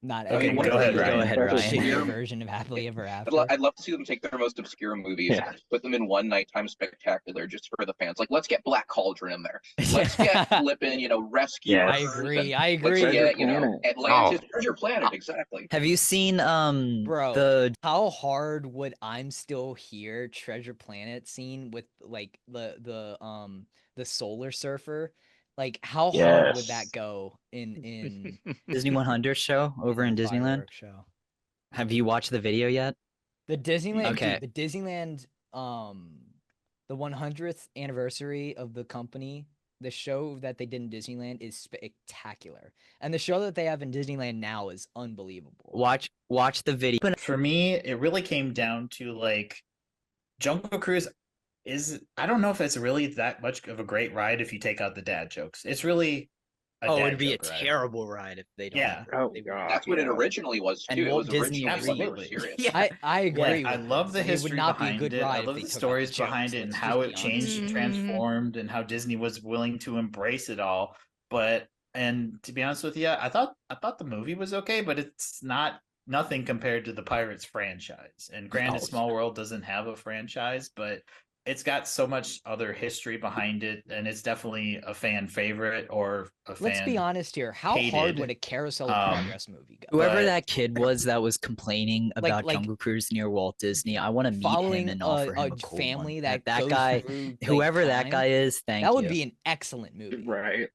Not Okay, every go ahead, Ryan. Go ahead, Ryan. shittier version of Happily Ever After. I'd love to see them take their most obscure movies, put them in one nighttime spectacular just for the fans. Like, let's get Black Cauldron in there. Let's get flippin', Rescue. I agree. I agree. Let's get, Atlantis, Oh. Treasure Planet, exactly. Have you seen Bro, how hard would I'm Still Here Treasure Planet scene with like the Solar Surfer? Like how hard would that go in Disney 100 show over in Disneyland? fireworks show? Have you watched the video yet? The Disneyland, Okay. dude, the Disneyland, the 100th anniversary of the company, the show that they did in Disneyland is spectacular, and the show that they have in Disneyland now is unbelievable. Watch the video. For me, it really came down to like Jungle Cruise I don't know if it's really that much of a great ride if you take out the dad jokes. It's really it'd be a terrible ride if they don't. Yeah. Oh god. That's what it originally was too. And It Walt was Disney originally absolutely. serious. Yeah, I agree. I with love the this. It would history not be a behind good it. ride I if love they the took out stories jokes, behind it and let's how just it be changed honest. and transformed and how Disney was willing to embrace it all. And to be honest with you, I thought the movie was okay, but it's nothing compared to the Pirates franchise. And granted, Small World doesn't have a franchise, but it's got so much other history behind it, and it's definitely a fan favorite or a fan. Let's be honest here. How hard hated. would a Carousel of Progress movie go? Whoever But- that kid was that was complaining about like, Jungle Cruise near Walt Disney, I want to meet him Following and offer him a a cool family one. that that goes guy, through, like, whoever that time, guy is, thank that you. would be an excellent movie. Right.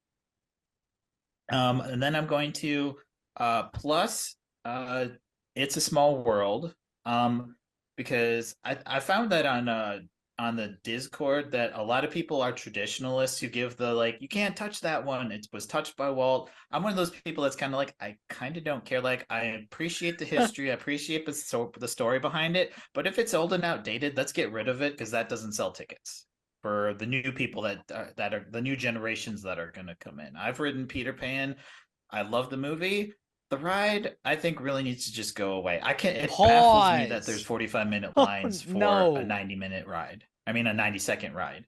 And then I'm going to plus It's a Small World, because I found that on the Discord that a lot of people are traditionalists who give the like, you can't touch that one, it was touched by Walt. I'm one of those people that's kind of like, I kind of don't care. Like, I appreciate the history, I appreciate the story behind it, but if it's old and outdated, let's get rid of it because that doesn't sell tickets for the new people that are the new generations that are going to come in. I've ridden Peter Pan. I love the movie. The ride, I think, really needs to just go away. It baffles me that there's 45-minute lines for no. a 90-minute ride. I mean, a 90-second ride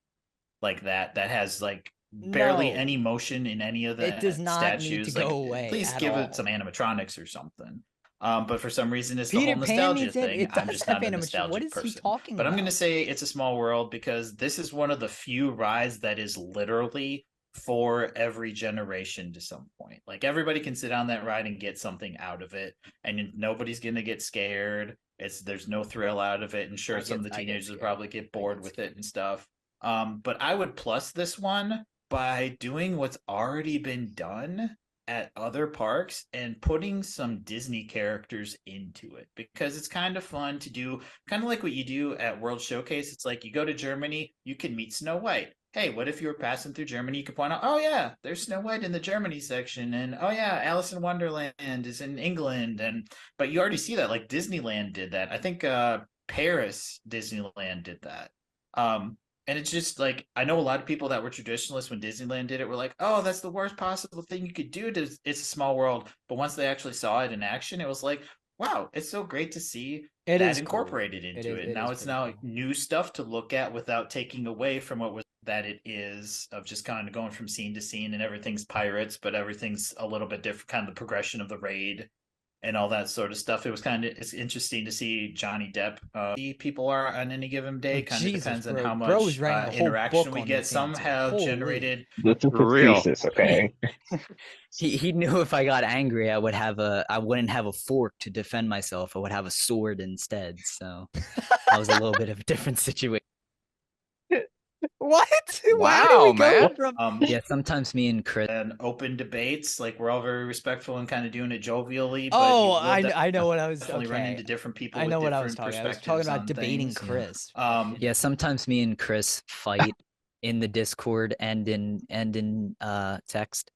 like that has like barely No. any motion in any of the It does not statues. need to Like, go away please at give all. it some animatronics or something. But for some reason, it's Peter the whole Pan nostalgia needs it. thing. It I'm does just have not a animatron- nostalgic what is he person. talking But I'm about? going to say It's a Small World because this is one of the few rides that is literally for every generation to some point. Like, everybody can sit on that ride and get something out of it, and nobody's going to get scared. There's no thrill out of it, and sure, some of the teenagers will probably get bored with it and stuff. But I would plus this one by doing what's already been done at other parks and putting some Disney characters into it, because it's kind of fun to do, kind of like what you do at World Showcase. It's like, you go to Germany, you can meet Snow White. Hey, what if you were passing through Germany? You could point out, oh yeah, there's Snow White in the Germany section, and oh yeah, Alice in Wonderland is in England, but you already see that. Like, Disneyland did that. I think Paris Disneyland did that. And it's just like, I know a lot of people that were traditionalists when Disneyland did it were like, oh, that's the worst possible thing you could do to It's a Small World. But once they actually saw it in action, it was like, wow, it's so great to see It that is incorporated cool. into it. It Now is it's pretty now cool. new stuff to look at without taking away from what was that it is, of just kind of going from scene to scene, and everything's pirates, but everything's a little bit different, kind of the progression of the raid and all that sort of stuff. It's interesting to see Johnny Depp. People are on any given day. Kind of depends on how Bro much was writing a whole interaction book we on get. this Some answer. have Holy. generated. This is his Real. thesis, okay? He knew if I got angry, I wouldn't have a fork to defend myself. I would have a sword instead. So that was a little bit of a different situation. What? Wow, How do we go man. from Yeah, sometimes me and Chris And open debates, like we're all very respectful and kind of doing it jovially. But Oh, you will I know what I was definitely run okay. into different people. I know with what I was different talking. I was perspectives talking about on debating things. Chris. Yeah, sometimes me and Chris fight in the Discord and in text.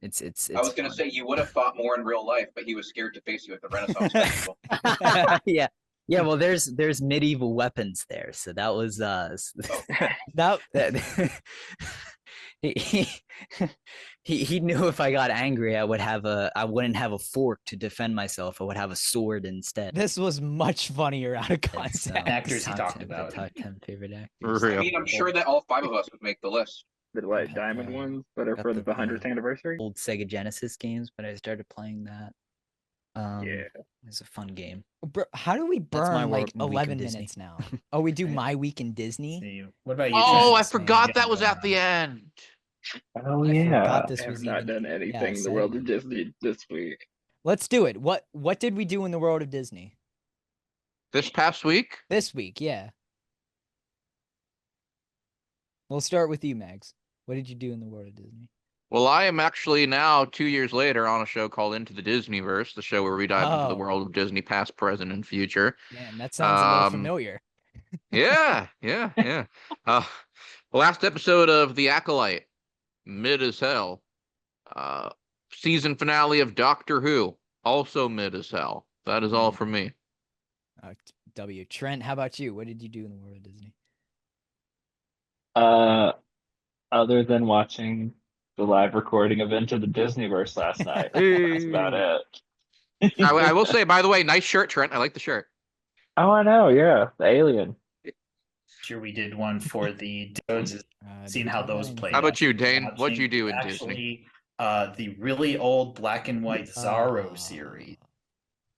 It's I was going to say you would have fought more in real life, but he was scared to face you at the Renaissance Festival. yeah. Yeah, well there's medieval weapons there. So that was That he, he knew if I got angry I wouldn't have a fork to defend myself. I would have a sword instead. this was much funnier out of context. So, Actors he top talked 10 about. Top 10 favorite actors. For I real. mean, I'm sure that all 5 of us would make the list. The what diamond ones that are got for the the, 100th anniversary. Old Sega Genesis games, but I started playing that. Yeah. It's a fun game. How do we That's my burn like week of 11 Disney. minutes now? Oh, we do my week in Disney. See, what about you? Oh, I Travis? forgot that was at the end. Oh I yeah. forgot this I have was not even done anything yeah, in the world of segment. Disney this week. Let's do it. What did we do in the world of Disney This past week? this week? Yeah. We'll start with you, Mags. What did you do in the world of Disney? Well, I am actually now 2 years later on a show called Into the Disneyverse, the show where we dive into the Oh. world of Disney past, present, and future. Damn, that sounds a little familiar. Yeah. The last episode of The Acolyte, mid as hell. Season finale of Doctor Who, also mid as hell. That is all from me. W. Trent, how about you? What did you do in the world of Disney? Other than watching the live recording of Into the Disneyverse last night, that's about it. I will say, by the way, nice shirt, Trent. I like the shirt. Oh, I know. Yeah, the alien. Sure, we did one for the Joneses, seeing how those played. How about out. you, Dane? What'd you do in Actually, Disney? the really old black and white Zorro series.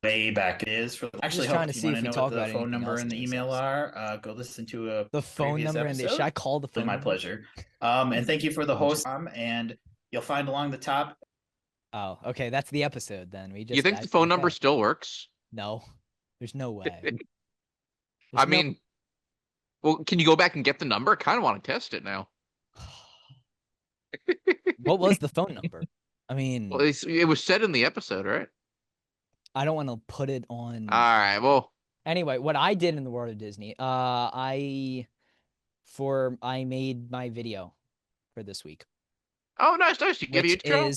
Way back it is for actually just trying hope to you see want if to we know talk what the about phone anything number else and in the this email are. Go listen to the phone previous number and episode. should I call the phone My number? pleasure. And thank you for the host. And you'll find along the top. Oh, okay, that's the episode then. We just You think the phone number still works? No. There's no way. I mean, well, can you go back and get the number? I kind of want to test it now. What was the phone number? I mean, Well, it was said in the episode, right? I don't want to put it on. All right. Well, anyway, what I did in the world of Disney, I made my video for this week. Oh, nice. You give you a intro?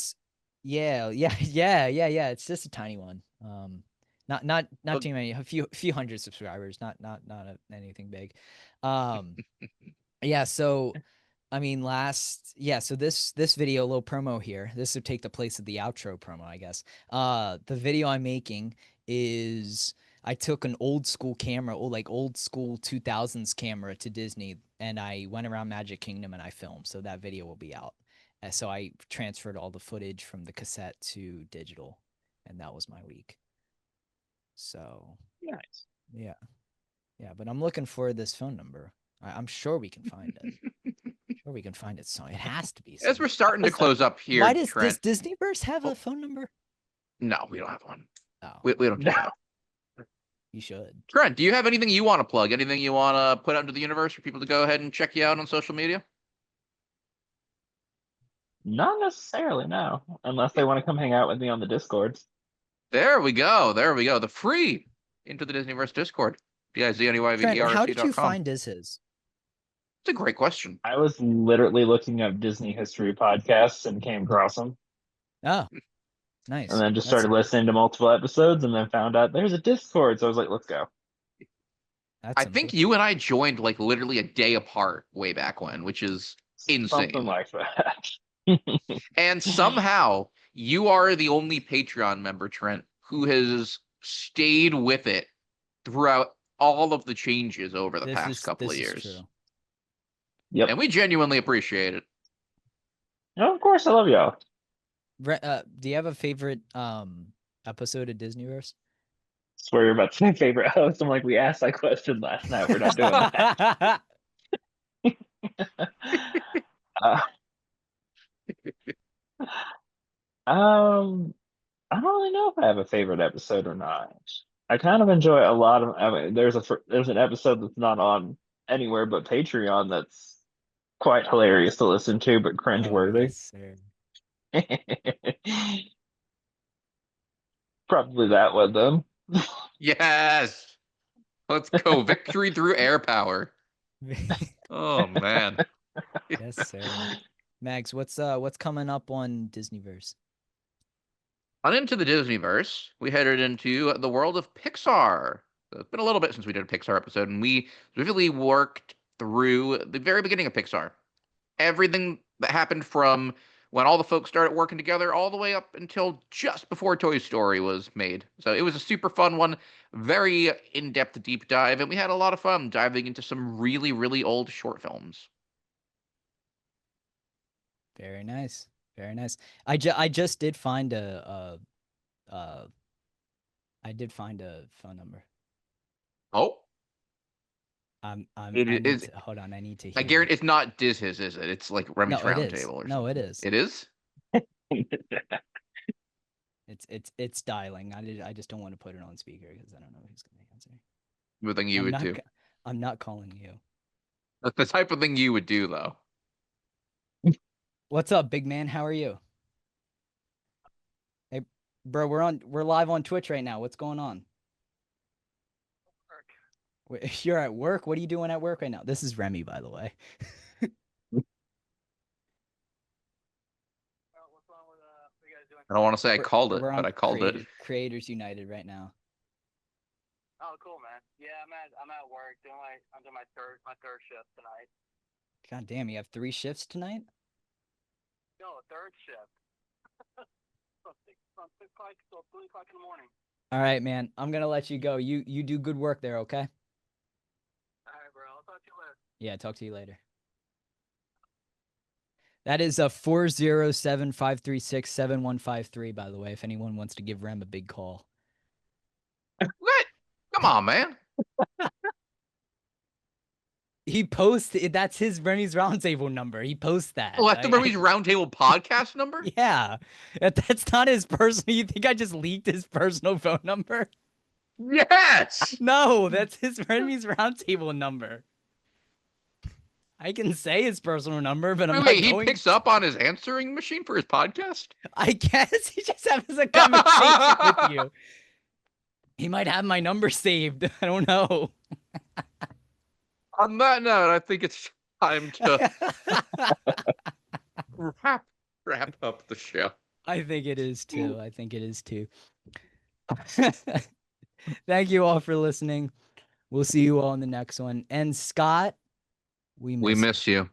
Yeah. It's just a tiny one. Not too many. A few hundred subscribers. Not anything big. Yeah. So, I mean, so this video, a little promo here. This would take the place of the outro promo, I guess. The video I'm making is I took an old school camera, old school 2000s camera to Disney, and I went around Magic Kingdom and I filmed. So that video will be out. So I transferred all the footage from the cassette to digital, and that was my week. So nice. Yeah. But I'm looking for this phone number. I'm sure we can find it. Sure we can find it. So it has to be. As we're starting to close up here, Why does Trent. Disneyverse have a phone number? No, we don't have one. Oh. We don't do that. You should. Trent, do you have anything you want to plug? Anything you want to put out into the universe for people to go ahead and check you out on social media? Not necessarily, no. Unless they want to come hang out with me on the Discords. There we go. The free Into the Disneyverse Discord. Trent, how did you DIZNYVERSE.com. find his? It's a great question. I was literally looking up Disney history podcasts and came across them. Oh, nice. And then just started listening to multiple episodes and then found out there's a Discord. So I was like, let's go. I think you and I joined like literally a day apart way back when, which is insane. Something like that. And somehow you are the only Patreon member, Trent, who has stayed with it throughout all of the changes over the past couple of years. True. Yep. And we genuinely appreciate it. No, of course, I love y'all. Do you have a favorite episode of Disneyverse? Swear you're about to say favorite host. I'm like, we asked that question last night. We're not doing that. I don't really know if I have a favorite episode or not. I kind of enjoy a lot of. I mean, there's an episode that's not on anywhere but Patreon that's quite hilarious to listen to, but cringeworthy. Sir. Probably that one then. Yes. Let's go. Victory through air power. Oh man. Yes, sir. Max, what's coming up on Disneyverse? On into the Disneyverse, we headed into the world of Pixar. So it's been a little bit since we did a Pixar episode, and we really worked through the very beginning of Pixar. Everything that happened from when all the folks started working together all the way up until just before Toy Story was made. So it was a super fun one, very in-depth deep dive, and we had a lot of fun diving into some really, really old short films. Very nice. Very nice. I just did find a phone number. Oh, Hold on, I need to hear. I guarantee it's not Diz's, is it? It's like Remy's No, it is. Roundtable or something. No, it is. It is? It's dialing. I just don't want to put it on speaker because I don't know who's gonna answer. The thing you would do. I'm not calling you. That's the type of thing you would do, though. What's up, big man? How are you? Hey, bro, we're live on Twitch right now. What's going on? You're at work? What are you doing at work right now? This is Remy, by the way. I don't want to say I called it, but I called it. Creators United right now. Oh, cool, man. Yeah, I'm at work I'm doing my third shift tonight. God damn, you have 3 shifts tonight? No, third shift. From 6 o'clock till 3 o'clock in the morning. All right, man. I'm gonna let you go. You do good work there, okay? All right, bro. I'll talk to you later. Yeah, talk to you later. That is a 407-536-7153, by the way, if anyone wants to give Rem a big call. What? Come on, man. He posts that's his Remy's Roundtable number. He posts that. Oh, that's the Remy's Roundtable podcast number? Yeah. That's not his personal. You think I just leaked his personal phone number? Yes. No, that's his Remy's Roundtable number. I can say his personal number, but I'm Wait, not he picks up on his answering machine for his podcast? I guess he just has a conversation with you. He might have my number saved. I don't know. On that note, I think it's time to wrap up the show. I think it is too. Thank you all for listening. We'll see you all in the next one. And Scott, we miss you.